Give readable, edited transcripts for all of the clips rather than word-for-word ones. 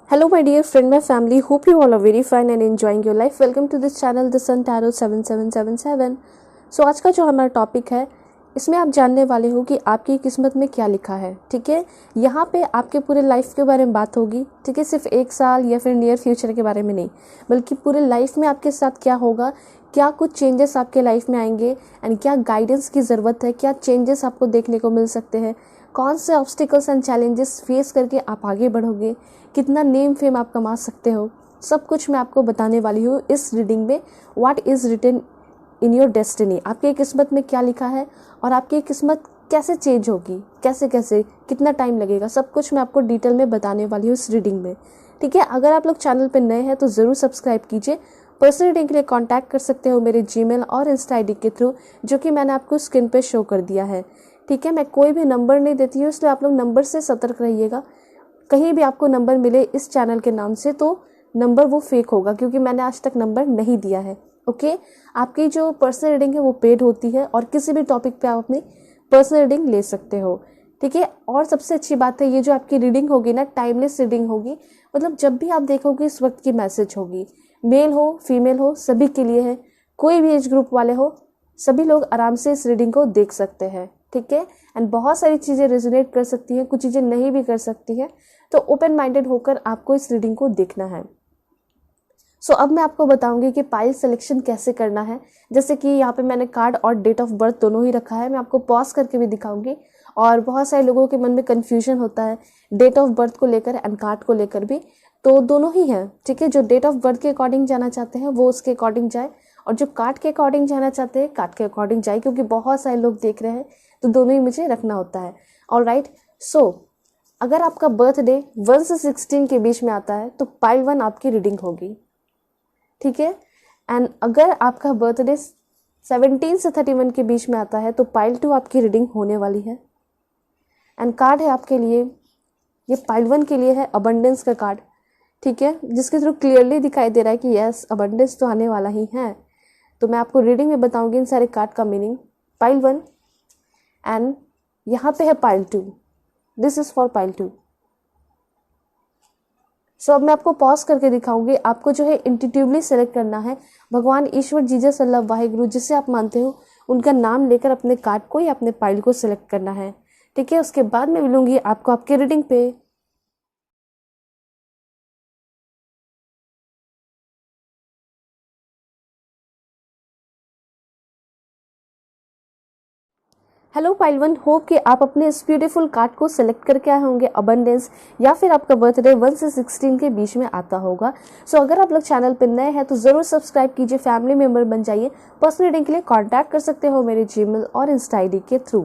Hello, my dear friend, my family. Hope you all are very fine and enjoying your life. Welcome to this channel, The Sun Tarot 7777. So आज का जो हमारा topic है, इसमें आप जानने वाले हो कि आपकी किस्मत में क्या लिखा है। ठीक है, यहाँ पे आपके पूरे लाइफ के बारे में बात होगी। ठीक है, सिर्फ एक साल या फिर नियर फ्यूचर के बारे में नहीं, बल्कि पूरे लाइफ में आपके साथ क्या होगा, क्या कुछ चेंजेस आपके लाइफ में आएंगे एंड क्या गाइडेंस की ज़रूरत है, क्या चेंजेस आपको देखने को मिल सकते हैं, कौन से ऑब्स्टिकल्स एंड चैलेंजेस फेस करके आप आगे बढ़ोगे, कितना नेम फेम आप कमा सकते हो, सब कुछ मैं आपको बताने वाली हूँ इस रीडिंग में। What is written in your destiny, आपकी किस्मत में क्या लिखा है और आपकी किस्मत कैसे चेंज होगी, कैसे कैसे कितना टाइम लगेगा, सब कुछ मैं आपको डिटेल में बताने वाली हूँ इस रीडिंग में। ठीक है, अगर आप लोग चैनल पर नए हैं तो ज़रूर सब्सक्राइब कीजिए। पर्सनल रीडिंग के लिए कांटेक्ट कर सकते हो मेरे जीमेल और इंस्टा आईडी के थ्रू, जो कि मैंने आपको स्क्रीन पे शो कर दिया है। ठीक है, मैं कोई भी नंबर नहीं देती हूँ, इसलिए आप लोग नंबर से सतर्क रहिएगा। कहीं भी आपको नंबर मिले इस चैनल के नाम से तो नंबर वो फेक होगा, क्योंकि मैंने आज तक नंबर नहीं दिया है। ओके, आपकी जो पर्सनल रीडिंग है वो पेड होती है और किसी भी टॉपिक पे आप अपनी पर्सनल रीडिंग ले सकते हो। ठीक है, और सबसे अच्छी बात है, ये जो आपकी रीडिंग होगी ना, टाइमलेस रीडिंग होगी। मतलब जब भी आप देखोगे इस वक्त की मैसेज होगी, मेल हो फीमेल हो सभी के लिए है, कोई भी एज ग्रुप वाले हो, सभी लोग आराम से इस रीडिंग को देख सकते हैं। ठीक है, एंड बहुत सारी चीज़ें रेजोनेट कर सकती हैं, कुछ चीज़ें नहीं भी कर सकती हैं, तो ओपन माइंडेड होकर आपको इस रीडिंग को देखना है। सो अब मैं आपको बताऊंगी कि पाइल सिलेक्शन कैसे करना है। जैसे कि यहाँ पे मैंने कार्ड और डेट ऑफ बर्थ दोनों ही रखा है, मैं आपको पॉज करके भी दिखाऊंगी। और बहुत सारे लोगों के मन में कन्फ्यूजन होता है डेट ऑफ बर्थ को लेकर एंड कार्ड को लेकर भी, तो दोनों ही हैं। ठीक है, जो डेट ऑफ बर्थ के अकॉर्डिंग जाना चाहते हैं वो उसके अकॉर्डिंग जाए, और जो कार्ड के अकॉर्डिंग जाना चाहते हैं कार्ड के अकॉर्डिंग जाए, क्योंकि बहुत सारे लोग देख रहे हैं तो दोनों ही मुझे रखना होता है। ऑलराइट, सो अगर आपका बर्थडे 1 से 16 के बीच में आता है तो पाइल 1 आपकी रीडिंग होगी। ठीक है, एंड अगर आपका बर्थडे 17 से 31 के बीच में आता है तो पाइल 2 आपकी रीडिंग होने वाली है। एंड कार्ड है आपके लिए, ये पाइल 1 के लिए है अबंडेंस का कार्ड। ठीक है, जिसके थ्रू क्लियरली दिखाई दे रहा है कि यस, अबंडेंस तो आने वाला ही है। तो मैं आपको रीडिंग में बताऊंगी इन सारे कार्ड का मीनिंग। पाइल 1 एंड यहाँ पे है pile 2, this is for pile 2। सो अब मैं आपको पॉज करके दिखाऊंगी। आपको जो है इंट्यूटिवली सेलेक्ट करना है भगवान ईश्वर जीसस अल्लाह वाहिगुरु, जिसे आप मानते हो उनका नाम लेकर अपने कार्ड को या अपने पाइल को सिलेक्ट करना है। ठीक है, उसके बाद मैं मिलूंगी आपको आपके रीडिंग पे। हेलो पाइल 1, होप कि आप अपने इस ब्यूटीफुल कार्ड को सिलेक्ट करके आए होंगे अबंडेंस, या फिर आपका बर्थडे 1 से 16 के बीच में आता होगा। सो अगर आप लोग चैनल पर नए हैं तो ज़रूर सब्सक्राइब कीजिए, फैमिली मेंबर बन जाइए। पर्सनल रीडिंग के लिए कांटेक्ट कर सकते हो मेरे जीमेल और इंस्टा आईडी के थ्रू।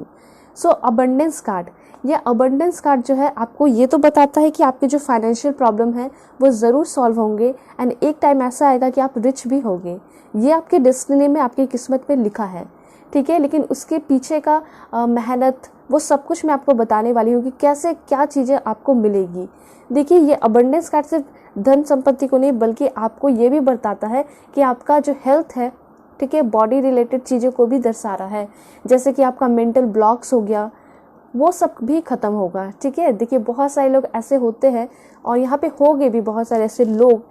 सो अबंडेंस कार्ड, यह अबंडेंस कार्ड जो है आपको ये तो बताता है कि आपके जो फाइनेंशियल प्रॉब्लम है वो ज़रूर सॉल्व होंगे एंड एक टाइम ऐसा आएगा कि आप रिच भी होंगे। ये आपके डेस्टिनी में, आपकी किस्मत में लिखा है। ठीक है, लेकिन उसके पीछे का मेहनत, वो सब कुछ मैं आपको बताने वाली हूँ कि कैसे क्या चीज़ें आपको मिलेगी। देखिए, ये अबंडेंस कार्ड सिर्फ धन संपत्ति को नहीं, बल्कि आपको ये भी बताता है कि आपका जो हेल्थ है, ठीक है, बॉडी रिलेटेड चीज़ों को भी दर्शा रहा है। जैसे कि आपका मेंटल ब्लॉक्स हो गया, वो सब भी ख़त्म होगा। ठीक है, देखिए बहुत सारे लोग ऐसे होते हैं, और यहाँ पे होंगे भी बहुत सारे ऐसे लोग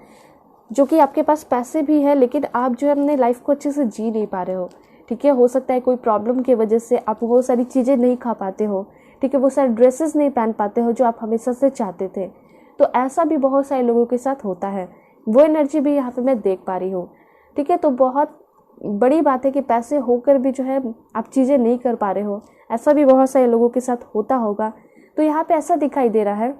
जो कि आपके पास पैसे भी है, लेकिन आप जो है अपने लाइफ को अच्छे से जी नहीं पा रहे हो। ठीक है, हो सकता है कोई प्रॉब्लम की वजह से आप वो सारी चीज़ें नहीं खा पाते हो। ठीक है, वो सारे ड्रेसेस नहीं पहन पाते हो जो आप हमेशा से चाहते थे। तो ऐसा भी बहुत सारे लोगों के साथ होता है, वो एनर्जी भी यहाँ पे मैं देख पा रही हूँ। ठीक है, तो बहुत बड़ी बात है कि पैसे होकर भी जो है आप चीज़ें नहीं कर पा रहे हो, ऐसा भी बहुत सारे लोगों के साथ होता होगा। तो यहाँ पे ऐसा दिखाई दे रहा है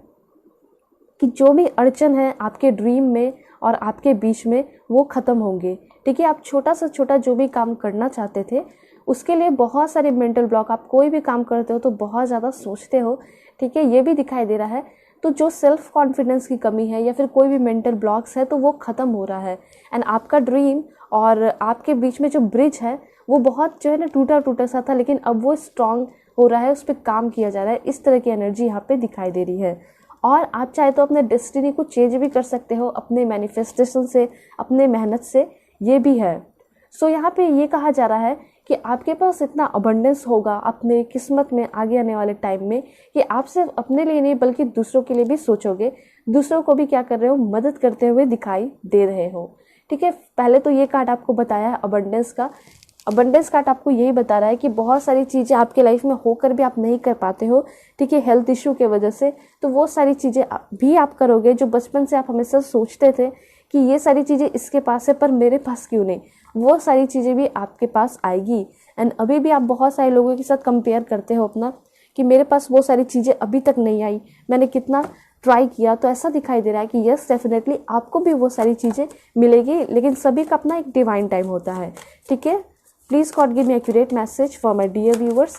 कि जो भी अड़चन है आपके ड्रीम में और आपके बीच में, वो ख़त्म होंगे। ठीक है, आप छोटा से छोटा जो भी काम करना चाहते थे उसके लिए बहुत सारे मेंटल ब्लॉक, आप कोई भी काम करते हो तो बहुत ज़्यादा सोचते हो। ठीक है, ये भी दिखाई दे रहा है। तो जो सेल्फ कॉन्फिडेंस की कमी है या फिर कोई भी मेंटल ब्लॉक्स है, तो वो ख़त्म हो रहा है। एंड आपका ड्रीम और आपके बीच में जो ब्रिज है वो बहुत जो है ना टूटा टूटा सा था, लेकिन अब वो स्ट्रांग हो रहा है, उस पर काम किया जा रहा है। इस तरह की एनर्जी यहाँ पे दिखाई दे रही है। और आप चाहे तो अपने डेस्टिनी को चेंज भी कर सकते हो अपने मैनिफेस्टेशन से, अपने मेहनत से, ये भी है। सो यहाँ पे ये कहा जा रहा है कि आपके पास इतना अबंडेंस होगा अपने किस्मत में आगे आने वाले टाइम में कि आप सिर्फ अपने लिए नहीं बल्कि दूसरों के लिए भी सोचोगे। दूसरों को भी क्या कर रहे हो, मदद करते हुए दिखाई दे रहे हो। ठीक है, पहले तो ये कार्ड आपको बताया है अबंडेंस का। अबंडेंस कार्ड आपको यही बता रहा है कि बहुत सारी चीज़ें आपके लाइफ में होकर भी आप नहीं कर पाते हो, ठीक है, हेल्थ इशू के वजह से। तो वो सारी चीज़ें भी आप करोगे जो बचपन से आप हमेशा सोचते थे कि ये सारी चीज़ें इसके पास है पर मेरे पास क्यों नहीं, वो सारी चीज़ें भी आपके पास आएगी। एंड अभी भी आप बहुत सारे लोगों के साथ कंपेयर करते हो अपना कि मेरे पास वो सारी चीज़ें अभी तक नहीं आई, मैंने कितना ट्राई किया। तो ऐसा दिखाई दे रहा है कि यस डेफिनेटली आपको भी वो सारी चीज़ें मिलेगी, लेकिन सभी का अपना एक डिवाइन टाइम होता है। ठीक है, please God give me accurate message for my dear viewers.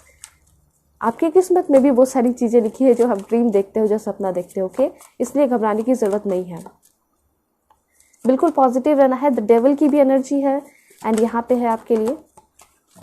आपकी किस्मत में भी वो सारी चीज़ें लिखी है जो हम ड्रीम देखते हो, जो सपना देखते हो। ओके, इसलिए घबराने की ज़रूरत नहीं है, बिल्कुल पॉजिटिव रहना है। द डेविल की भी एनर्जी है एंड यहाँ पे है आपके लिए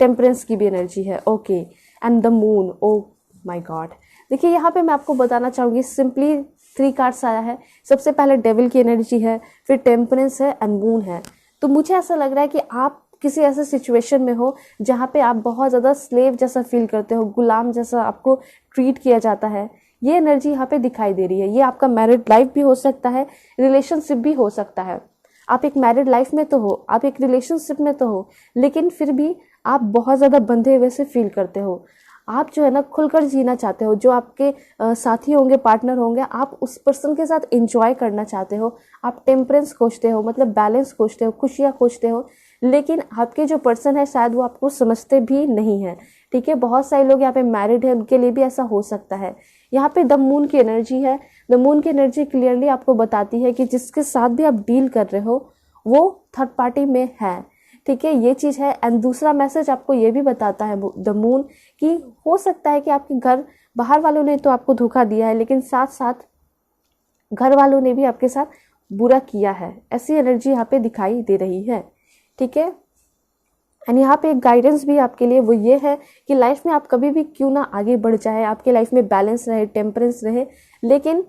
टेम्परेंस की भी एनर्जी है। Okay, and the moon, O my God. देखिए यहाँ पे मैं आपको बताना चाहूँगी, सिंपली 3 कार्ड्स आया है। सबसे पहले डेविल की एनर्जी है, फिर टेम्परेंस है एंड मून है। तो मुझे ऐसा लग रहा है कि आप किसी ऐसे सिचुएशन में हो जहाँ पे आप बहुत ज़्यादा स्लेव जैसा फील करते हो, गुलाम जैसा आपको ट्रीट किया जाता है। ये एनर्जी यहाँ पे दिखाई दे रही है। ये आपका मैरिड लाइफ भी हो सकता है, रिलेशनशिप भी हो सकता है। आप एक मैरिड लाइफ में तो हो, आप एक रिलेशनशिप में तो हो, लेकिन फिर भी आप बहुत ज़्यादा बंधे हुए से फील करते हो। आप जो है ना खुलकर जीना चाहते हो, जो आपके साथी होंगे, पार्टनर होंगे, आप उस पर्सन के साथ एंजॉय करना चाहते हो। आप टेम्परेंस खोजते हो, मतलब बैलेंस खोजते हो, खुशियाँ खोजते हो, लेकिन आपके जो पर्सन है शायद वो आपको समझते भी नहीं है। ठीक है, बहुत सारे लोग यहाँ पे मैरिड है, उनके लिए भी ऐसा हो सकता है। यहाँ पे द मून की एनर्जी है। द मून की एनर्जी क्लियरली आपको बताती है कि जिसके साथ भी आप डील कर रहे हो वो थर्ड पार्टी में है। ठीक है, ये चीज़ है। एंड दूसरा मैसेज आपको ये भी बताता है द मून कि हो सकता है कि आपके घर बाहर वालों ने तो आपको धोखा दिया है, लेकिन साथ साथ घर वालों ने भी आपके साथ बुरा किया है। ऐसी एनर्जी यहाँ पे दिखाई दे रही है। ठीक है, एंड यहाँ पे एक गाइडेंस भी आपके लिए वो ये है कि लाइफ में आप कभी भी क्यों ना आगे बढ़ जाए, आपके लाइफ में बैलेंस रहे, टेम्परेंस रहे, लेकिन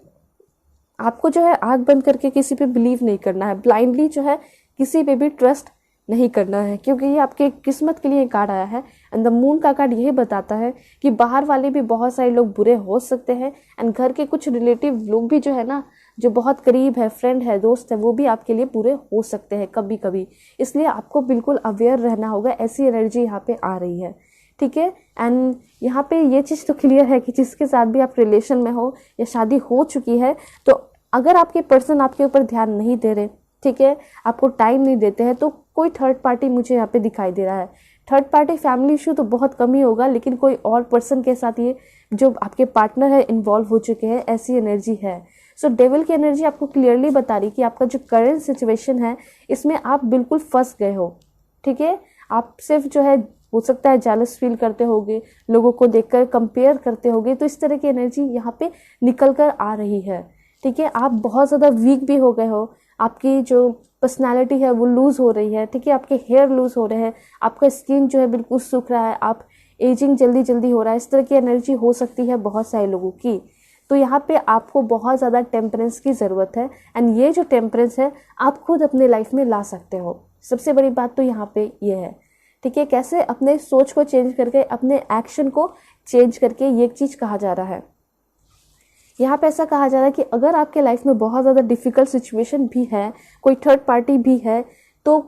आपको जो है आंख बंद करके किसी पे बिलीव नहीं करना है, ब्लाइंडली जो है किसी पे भी ट्रस्ट नहीं करना है, क्योंकि ये आपके किस्मत के लिए कार्ड आया है। एंड द मून का कार्ड यही बताता है कि बाहर वाले भी बहुत सारे लोग बुरे हो सकते हैं, एंड घर के कुछ रिलेटिव लोग भी जो है ना, जो बहुत करीब है, फ्रेंड है, दोस्त है, वो भी आपके लिए बुरे हो सकते हैं कभी कभी। इसलिए आपको बिल्कुल अवेयर रहना होगा। ऐसी एनर्जी यहाँ पे आ रही है। ठीक है, एंड यहाँ पे ये चीज़ तो क्लियर है कि जिसके साथ भी आप रिलेशन में हो या शादी हो चुकी है, तो अगर आपके पर्सन आपके ऊपर ध्यान नहीं दे रहे, ठीक है, आपको टाइम नहीं देते हैं, तो कोई थर्ड पार्टी मुझे यहाँ पे दिखाई दे रहा है। थर्ड पार्टी फैमिली इशू तो बहुत कम ही होगा, लेकिन कोई और पर्सन के साथ ये जो आपके पार्टनर है इन्वॉल्व हो चुके हैं, ऐसी एनर्जी है। सो डेविल की एनर्जी आपको क्लियरली बता रही कि आपका जो करंट सिचुएशन है इसमें आप बिल्कुल फंस गए हो। ठीक है, आप सिर्फ जो है हो सकता है जेलस फील करते होगे, लोगों को देखकर कंपेयर करते होगे, तो इस तरह की एनर्जी यहाँ पे निकल कर आ रही है। ठीक है, आप बहुत ज़्यादा वीक भी हो गए हो, आपकी जो पर्सनालिटी है वो लूज़ हो रही है। ठीक है, आपके हेयर लूज़ हो रहे हैं, आपका स्किन जो है बिल्कुल सूख रहा है, आप एजिंग जल्दी जल्दी हो रहा है, इस तरह की एनर्जी हो सकती है बहुत सारे लोगों की। तो यहाँ पे आपको बहुत ज़्यादा टेम्परेंस की ज़रूरत है, एंड ये जो टेम्परेंस है आप खुद अपने लाइफ में ला सकते हो। सबसे बड़ी बात तो यहाँ पे ये है। ठीक है, कैसे अपने सोच को चेंज करके, अपने एक्शन को चेंज करके, ये एक चीज़ कहा जा रहा है। यहाँ पे ऐसा कहा जा रहा है कि अगर आपके लाइफ में बहुत ज़्यादा डिफ़िकल्ट सिचुएशन भी है, कोई थर्ड पार्टी भी है, तो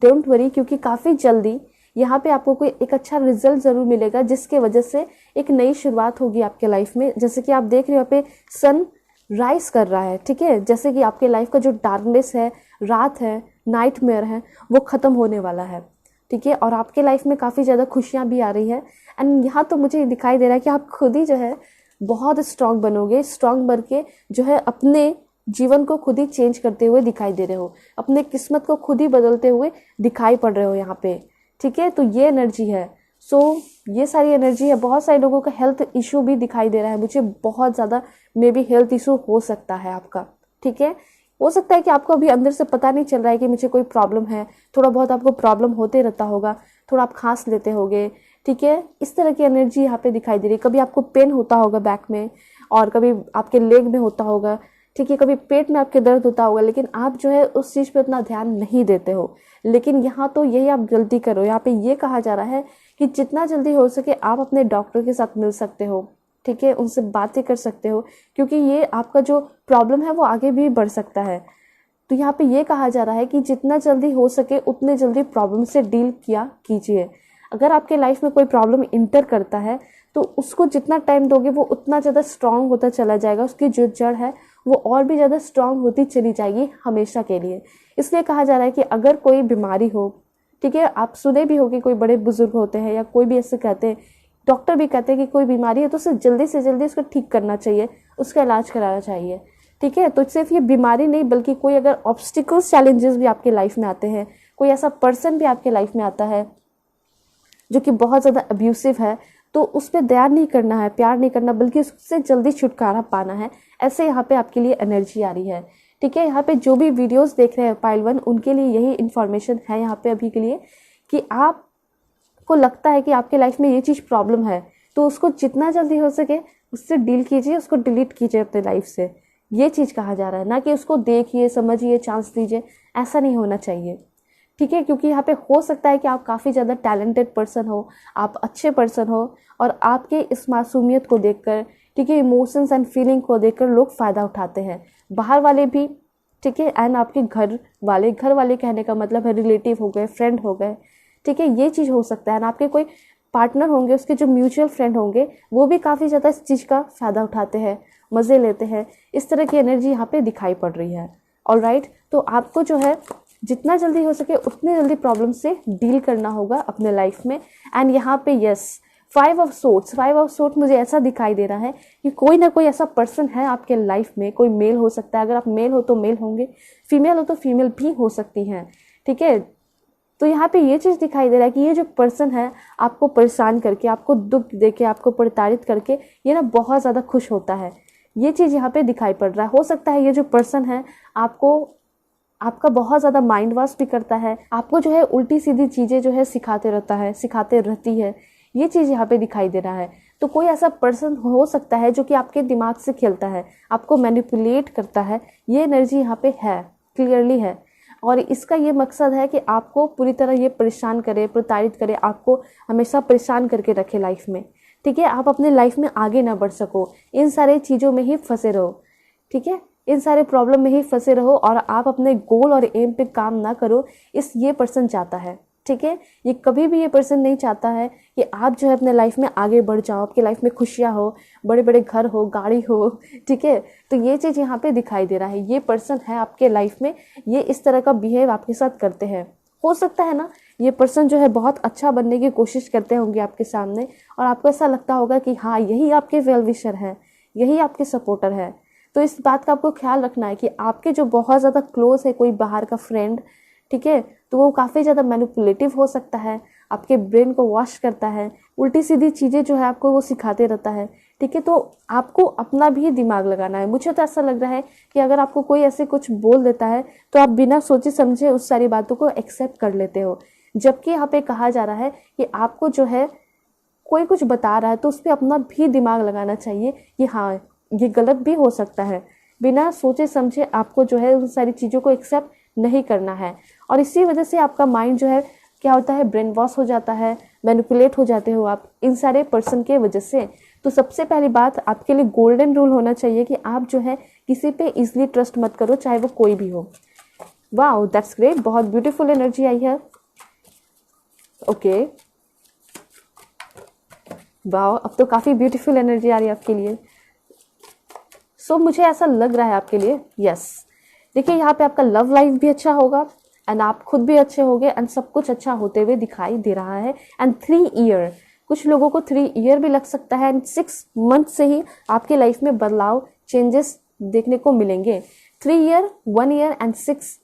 डोंट वरी, क्योंकि काफ़ी जल्दी यहाँ पे आपको कोई एक अच्छा रिजल्ट ज़रूर मिलेगा, जिसके वजह से एक नई शुरुआत होगी आपके लाइफ में। जैसे कि आप देख रहे हो यहाँ पे सन राइज कर रहा है। ठीक है, जैसे कि आपके लाइफ का जो डार्कनेस है, रात है, नाइटमेयर है, वो ख़त्म होने वाला है। ठीक है, और आपके लाइफ में काफ़ी ज़्यादा खुशियाँ भी आ रही है। एंड यहाँ तो मुझे दिखाई दे रहा है कि आप खुद ही जो है बहुत स्ट्रांग बनोगे, स्ट्रांग बन के जो है अपने जीवन को खुद ही चेंज करते हुए दिखाई दे रहे हो, अपने किस्मत को खुद ही बदलते हुए दिखाई पड़ रहे हो यहाँ पे। ठीक है, तो ये एनर्जी है। सो ये सारी एनर्जी है। बहुत सारे लोगों का हेल्थ इशू भी दिखाई दे रहा है मुझे, बहुत ज़्यादा मे बी हेल्थ इशू हो सकता है आपका। ठीक है, हो सकता है कि आपको अभी अंदर से पता नहीं चल रहा है कि मुझे कोई प्रॉब्लम है, थोड़ा बहुत आपको प्रॉब्लम होते रहता होगा, थोड़ा आप खांस लेते होगे। ठीक है, इस तरह की एनर्जी यहाँ पे दिखाई दे रही है। कभी आपको पेन होता होगा बैक में, और कभी आपके लेग में होता होगा। ठीक है, कभी पेट में आपके दर्द होता होगा, लेकिन आप जो है उस चीज़ पे उतना ध्यान नहीं देते हो। लेकिन यहाँ तो यही आप गलती करो। यहाँ पे ये कहा जा रहा है कि जितना जल्दी हो सके आप अपने डॉक्टर के साथ मिल सकते हो। ठीक है, उनसे बातें कर सकते हो, क्योंकि ये आपका जो प्रॉब्लम है वो आगे भी बढ़ सकता है। तो यहाँ पे ये कहा जा रहा है कि जितना जल्दी हो सके उतने जल्दी प्रॉब्लम से डील किया कीजिए। अगर आपके लाइफ में कोई प्रॉब्लम इंटर करता है तो उसको जितना टाइम दोगे वो उतना ज़्यादा स्ट्रांग होता चला जाएगा, उसकी जो जड़ है वो और भी ज़्यादा स्ट्रांग होती चली जाएगी हमेशा के लिए। इसलिए कहा जा रहा है कि अगर कोई बीमारी हो, ठीक है, आप सुने भी हो कि कोई बड़े बुजुर्ग होते हैं या कोई भी ऐसे कहते हैं, डॉक्टर भी कहते हैं कि कोई बीमारी है तो उसे जल्दी से जल्दी उसको ठीक करना चाहिए, उसका इलाज कराना चाहिए। ठीक है, तो सिर्फ ये बीमारी नहीं बल्कि कोई अगर ऑब्स्टिकल्स चैलेंजेस भी आपके लाइफ में आते हैं, कोई ऐसा पर्सन भी आपके लाइफ में आता है जो कि बहुत ज़्यादा अब्यूसिव है, तो उस पर दया नहीं करना है, प्यार नहीं करना, बल्कि उससे जल्दी छुटकारा पाना है। ऐसे यहाँ पे आपके लिए एनर्जी आ रही है। ठीक है, यहाँ पे जो भी वीडियोस देख रहे हैं पाइल 1, उनके लिए यही इन्फॉर्मेशन है यहाँ पे अभी के लिए कि आपको लगता है कि आपके लाइफ में ये चीज़ प्रॉब्लम है तो उसको जितना जल्दी हो सके उससे डील कीजिए, उसको डिलीट कीजिए अपने लाइफ से। ये चीज़ कहा जा रहा है, ना कि उसको देखिए, समझिए, चांस दीजिए, ऐसा नहीं होना चाहिए। ठीक है, क्योंकि यहाँ पे हो सकता है कि आप काफ़ी ज़्यादा टैलेंटेड पर्सन हो, आप अच्छे पर्सन हो, और आपके इस मासूमियत को देखकर, ठीक है, इमोशंस एंड फीलिंग को देखकर लोग फ़ायदा उठाते हैं, बाहर वाले भी, ठीक है, एंड आपके घर वाले कहने का मतलब है रिलेटिव हो गए, फ्रेंड हो गए। ठीक है, ये चीज़ हो सकता है। एंड आपके कोई पार्टनर होंगे, उसके जो म्यूचुअल फ्रेंड होंगे, वो भी काफ़ी ज़्यादा इस चीज़ का फ़ायदा उठाते हैं, मज़े लेते हैं। इस तरह की एनर्जी यहाँ पे दिखाई पड़ रही है। ऑलराइट, तो आपको जो है जितना जल्दी हो सके उतनी जल्दी प्रॉब्लम से डील करना होगा अपने लाइफ में। एंड यहाँ पे यस, 5 ऑफ सोर्ट्स मुझे ऐसा दिखाई दे रहा है कि कोई ना कोई ऐसा पर्सन है आपके लाइफ में। कोई मेल हो सकता है, अगर आप मेल हो तो मेल होंगे, फीमेल हो तो फीमेल भी हो सकती हैं। ठीक है, तो यहाँ पे ये चीज़ दिखाई दे रहा है कि ये जो पर्सन है आपको परेशान करके, आपको दुख देके, आपको प्रताड़ित करके ये ना बहुत ज़्यादा खुश होता है। ये चीज़ यहाँ पे दिखाई पड़ रहा है। हो सकता है ये जो पर्सन है आपका बहुत ज़्यादा माइंड वॉश भी करता है, आपको जो है उल्टी सीधी चीज़ें जो है सिखाते रहती है। ये चीज़ यहाँ पे दिखाई दे रहा है। तो कोई ऐसा पर्सन हो सकता है जो कि आपके दिमाग से खेलता है, आपको मैनिपुलेट करता है। ये एनर्जी यहाँ पे है, क्लियरली है। और इसका ये मकसद है कि आपको पूरी तरह ये परेशान करे, प्रताड़ित करे, आपको हमेशा परेशान करके रखे लाइफ में। ठीक है, आप अपने लाइफ में आगे ना बढ़ सको, इन सारे चीज़ों में ही फंसे रहो। ठीक है, इन सारे प्रॉब्लम में ही फंसे रहो और आप अपने गोल और एम पे काम ना करो, ये पर्सन चाहता है। ठीक है, ये कभी भी ये पर्सन नहीं चाहता है कि आप जो है अपने लाइफ में आगे बढ़ जाओ, आपकी लाइफ में खुशियाँ हो, बड़े बड़े घर हो, गाड़ी हो। ठीक है, तो ये चीज़ यहाँ पे दिखाई दे रहा है। ये पर्सन है आपके लाइफ में, ये इस तरह का बिहेव आपके साथ करते हैं। हो सकता है ना ये पर्सन जो है बहुत अच्छा बनने की कोशिश करते होंगे आपके सामने, और आपको ऐसा लगता होगा कि हाँ यही आपके वेल विशर है, यही आपके सपोर्टर है। तो इस बात का आपको ख्याल रखना है कि आपके जो बहुत ज़्यादा क्लोज है कोई बाहर का फ्रेंड, ठीक है, तो वो काफ़ी ज़्यादा मैनिपुलेटिव हो सकता है, आपके ब्रेन को वॉश करता है, उल्टी सीधी चीज़ें जो है आपको वो सिखाते रहता है। ठीक है, तो आपको अपना भी दिमाग लगाना है। मुझे तो ऐसा लग रहा है कि अगर आपको कोई ऐसे कुछ बोल देता है तो आप बिना सोचे समझे उस सारी बातों को एक्सेप्ट कर लेते हो, जबकि यहाँ पे कहा जा रहा है कि आपको जो है कोई कुछ बता रहा है तो उस पर अपना भी दिमाग लगाना चाहिए कि हाँ ये गलत भी हो सकता है। बिना सोचे समझे आपको जो है उन सारी चीज़ों को एक्सेप्ट नहीं करना है। और इसी वजह से आपका माइंड जो है क्या होता है, ब्रेन वॉश हो जाता है, मैनिपुलेट हो जाते हो आप इन सारे पर्सन के वजह से। तो सबसे पहली बात आपके लिए गोल्डन रूल होना चाहिए कि आप जो है किसी पे इजीली ट्रस्ट मत करो, चाहे वो कोई भी हो। वाओ, दैट्स ग्रेट, बहुत ब्यूटीफुल एनर्जी आई है। ओके, वाओ, अब तो काफ़ी ब्यूटीफुल एनर्जी आ रही है आपके लिए। सो मुझे ऐसा लग रहा है आपके लिए, यस, देखिए यहाँ पे आपका लव लाइफ भी अच्छा होगा एंड आप खुद भी अच्छे होगे एंड सब कुछ अच्छा होते हुए दिखाई दे रहा है। एंड 3 ईयर, कुछ लोगों को 3 ईयर भी लग सकता है एंड 6 मंथ से ही आपके लाइफ में बदलाव, चेंजेस देखने को मिलेंगे। 3 ईयर, 1 ईयर एंड 6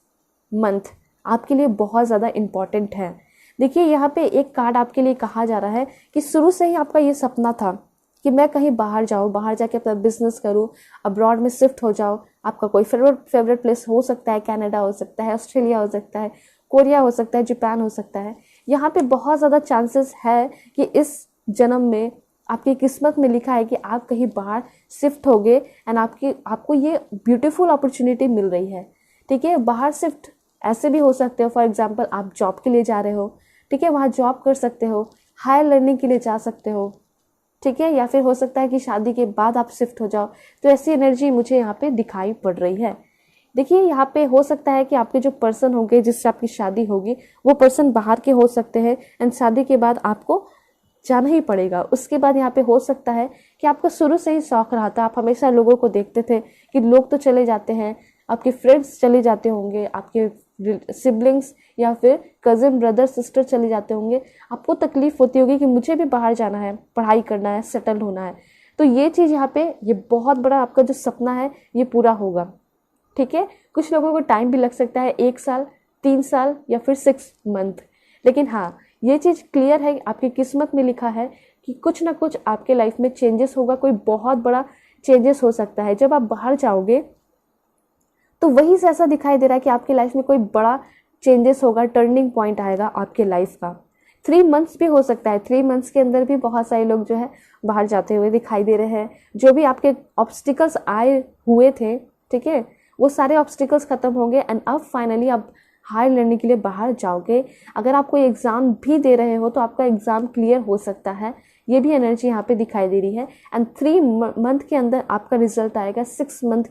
मंथ आपके लिए बहुत ज़्यादा इम्पॉर्टेंट है। देखिए यहाँ पे एक कार्ड आपके लिए कहा जा रहा है कि शुरू से ही आपका ये सपना था कि मैं कहीं बाहर जाऊँ, बाहर जाके अपना बिजनेस करूँ, अब्रॉड में शिफ्ट हो जाओ। आपका कोई फेवरेट प्लेस हो सकता है, कनाडा हो सकता है, ऑस्ट्रेलिया हो सकता है, कोरिया हो सकता है, जापान हो सकता है। यहाँ पे बहुत ज़्यादा चांसेस है कि इस जन्म में आपकी किस्मत में लिखा है कि आप कहीं बाहर शिफ्ट होगे एंड आपको ये ब्यूटीफुल अपॉर्चुनिटी मिल रही है। ठीक है, बाहर शिफ्ट ऐसे भी हो सकते हो, फॉर एग्जाम्पल आप जॉब के लिए जा रहे हो, ठीक है, वहाँ जॉब कर सकते हो, हायर लर्निंग के लिए जा सकते हो, ठीक है, या फिर हो सकता है कि शादी के बाद आप शिफ्ट हो जाओ। तो ऐसी एनर्जी मुझे यहाँ पे दिखाई पड़ रही है। देखिए यहाँ पे हो सकता है कि आपके जो पर्सन होंगे जिससे आपकी शादी होगी वो पर्सन बाहर के हो सकते हैं, एंड शादी के बाद आपको जाना ही पड़ेगा। उसके बाद यहाँ पे हो सकता है कि आपका शुरू से ही शौक रहा था, आप हमेशा लोगों को देखते थे कि लोग तो चले जाते हैं, आपके फ्रेंड्स चले जाते होंगे, आपके सिबलिंग्स या फिर कजिन ब्रदर सिस्टर चले जाते होंगे, आपको तकलीफ होती होगी कि मुझे भी बाहर जाना है, पढ़ाई करना है, सेटल होना है। तो ये चीज़ यहाँ पे ये बहुत बड़ा आपका जो सपना है ये पूरा होगा। ठीक है, कुछ लोगों को टाइम भी लग सकता है, 1 साल, 3 साल या फिर 6 मंथ, लेकिन हाँ ये चीज़ क्लियर है, आपकी किस्मत में लिखा है कि कुछ ना कुछ आपके लाइफ में चेंजेस होगा, कोई बहुत बड़ा चेंजेस हो सकता है। जब आप बाहर जाओगे तो वही से ऐसा दिखाई दे रहा है कि आपकी लाइफ में कोई बड़ा चेंजेस होगा, टर्निंग पॉइंट आएगा आपके लाइफ का। 3 मंथ्स भी हो सकता है, 3 मंथ्स के अंदर भी बहुत सारे लोग जो है बाहर जाते हुए दिखाई दे रहे हैं। जो भी आपके ऑब्स्टिकल्स आए हुए थे, ठीक है, वो सारे ऑब्स्टिकल्स खत्म होंगे एंड अब फाइनली आप हायर लर्निंग के लिए बाहर जाओगे। अगर आप कोई एग्ज़ाम भी दे रहे हो तो आपका एग्ज़ाम क्लियर हो सकता है, ये भी एनर्जी यहाँ पे दिखाई दे रही है। एंड 3 मंथ के अंदर आपका रिजल्ट आएगा, 6 मंथ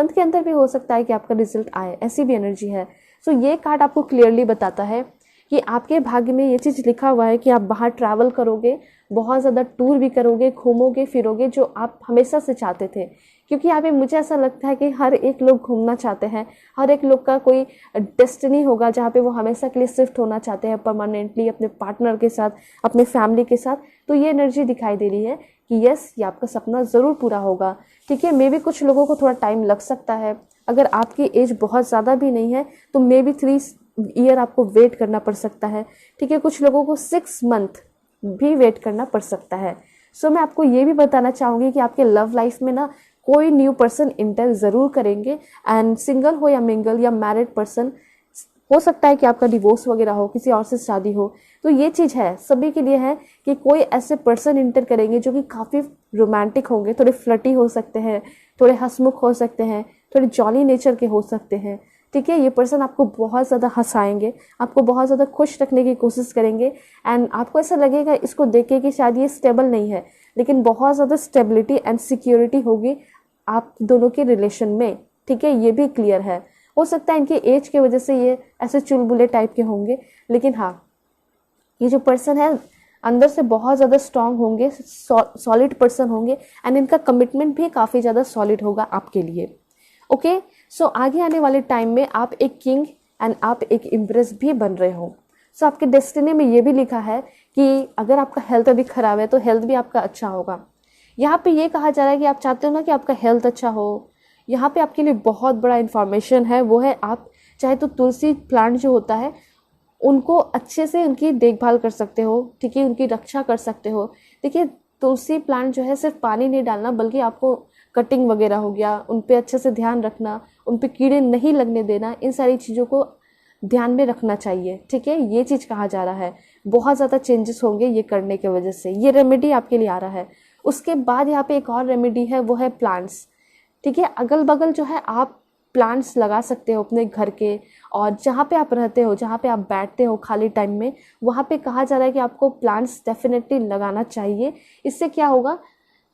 के अंदर भी हो सकता है कि आपका रिजल्ट आए, ऐसी भी एनर्जी है। सो ये कार्ड आपको क्लियरली बताता है कि आपके भाग्य में ये चीज़ लिखा हुआ है कि आप बाहर ट्रैवल करोगे, बहुत ज़्यादा टूर भी करोगे, घूमोगे फिरोगे, जो आप हमेशा से चाहते थे। क्योंकि यहाँ पे मुझे ऐसा लगता है कि हर एक लोग घूमना चाहते हैं, हर एक लोग का कोई डेस्टिनी होगा जहाँ पे वो हमेशा के लिए शिफ्ट होना चाहते हैं परमानेंटली अपने पार्टनर के साथ, अपने फैमिली के साथ। तो ये एनर्जी दिखाई दे रही है कि यस, ये आपका सपना ज़रूर पूरा होगा। ठीक है, मे भी कुछ लोगों को थोड़ा टाइम लग सकता है, अगर आपकी एज बहुत ज़्यादा भी नहीं है तो मे बी 3 ईयर आपको वेट करना पड़ सकता है। ठीक है, कुछ लोगों को 6 मंथ भी वेट करना पड़ सकता है। सो मैं आपको ये भी बताना चाहूँगी कि आपके लव लाइफ में ना कोई न्यू पर्सन इंटर ज़रूर करेंगे, एंड सिंगल हो या मिंगल या मैरिड पर्सन, हो सकता है कि आपका डिवोर्स वगैरह हो, किसी और से शादी हो। तो ये चीज़ है, सभी के लिए है कि कोई ऐसे पर्सन इंटर करेंगे जो कि काफ़ी रोमांटिक होंगे, थोड़े फ्लर्टी हो सकते हैं, थोड़े हंसमुख हो सकते हैं, थोड़े जॉली नेचर के हो सकते हैं। ठीक है, ये पर्सन आपको बहुत ज़्यादा हंसाएंगे, आपको बहुत ज़्यादा खुश रखने की कोशिश करेंगे, एंड आपको ऐसा लगेगा इसको देख के कि शायद ये स्टेबल नहीं है, लेकिन बहुत ज़्यादा स्टेबिलिटी एंड सिक्योरिटी होगी आप दोनों के रिलेशन में। ठीक है, ये भी क्लियर है। हो सकता है इनके एज की वजह से ये ऐसे चुलबुले टाइप के होंगे, लेकिन हाँ ये जो पर्सन है अंदर से बहुत ज़्यादा स्ट्रांग होंगे, सॉलिड पर्सन होंगे, एंड इनका कमिटमेंट भी काफ़ी ज़्यादा सॉलिड होगा आपके लिए। ओके, सो आगे आने वाले टाइम में आप एक किंग एंड आप एक इम्प्रेस भी बन रहे हो। सो आपके डेस्टिनी में ये भी लिखा है कि अगर आपका हेल्थ अभी ख़राब है तो हेल्थ भी आपका अच्छा होगा। यहाँ पे ये कहा जा रहा है कि आप चाहते हो ना कि आपका हेल्थ अच्छा हो। यहाँ पे आपके लिए बहुत बड़ा इन्फॉर्मेशन है, वो है आप चाहे तो तुलसी प्लांट जो होता है उनको अच्छे से उनकी देखभाल कर सकते हो। ठीक है, उनकी रक्षा कर सकते हो। देखिए तुलसी प्लांट जो है सिर्फ पानी नहीं डालना, बल्कि आपको कटिंग वगैरह हो गया, उन पे अच्छे से ध्यान रखना, उन पे कीड़े नहीं लगने देना, इन सारी चीज़ों को ध्यान में रखना चाहिए। ठीक है, ये चीज़ कहा जा रहा है। बहुत ज़्यादा चेंजेस होंगे ये करने की वजह से, ये रेमेडी आपके लिए आ रहा है। उसके बाद यहाँ पे एक और रेमेडी है, वो है प्लांट्स। ठीक है, अगल बगल जो है आप प्लांट्स लगा सकते हो अपने घर के, और जहाँ पे आप रहते हो, जहाँ पे आप बैठते हो खाली टाइम में, वहाँ पे कहा जा रहा है कि आपको प्लांट्स डेफिनेटली लगाना चाहिए। इससे क्या होगा,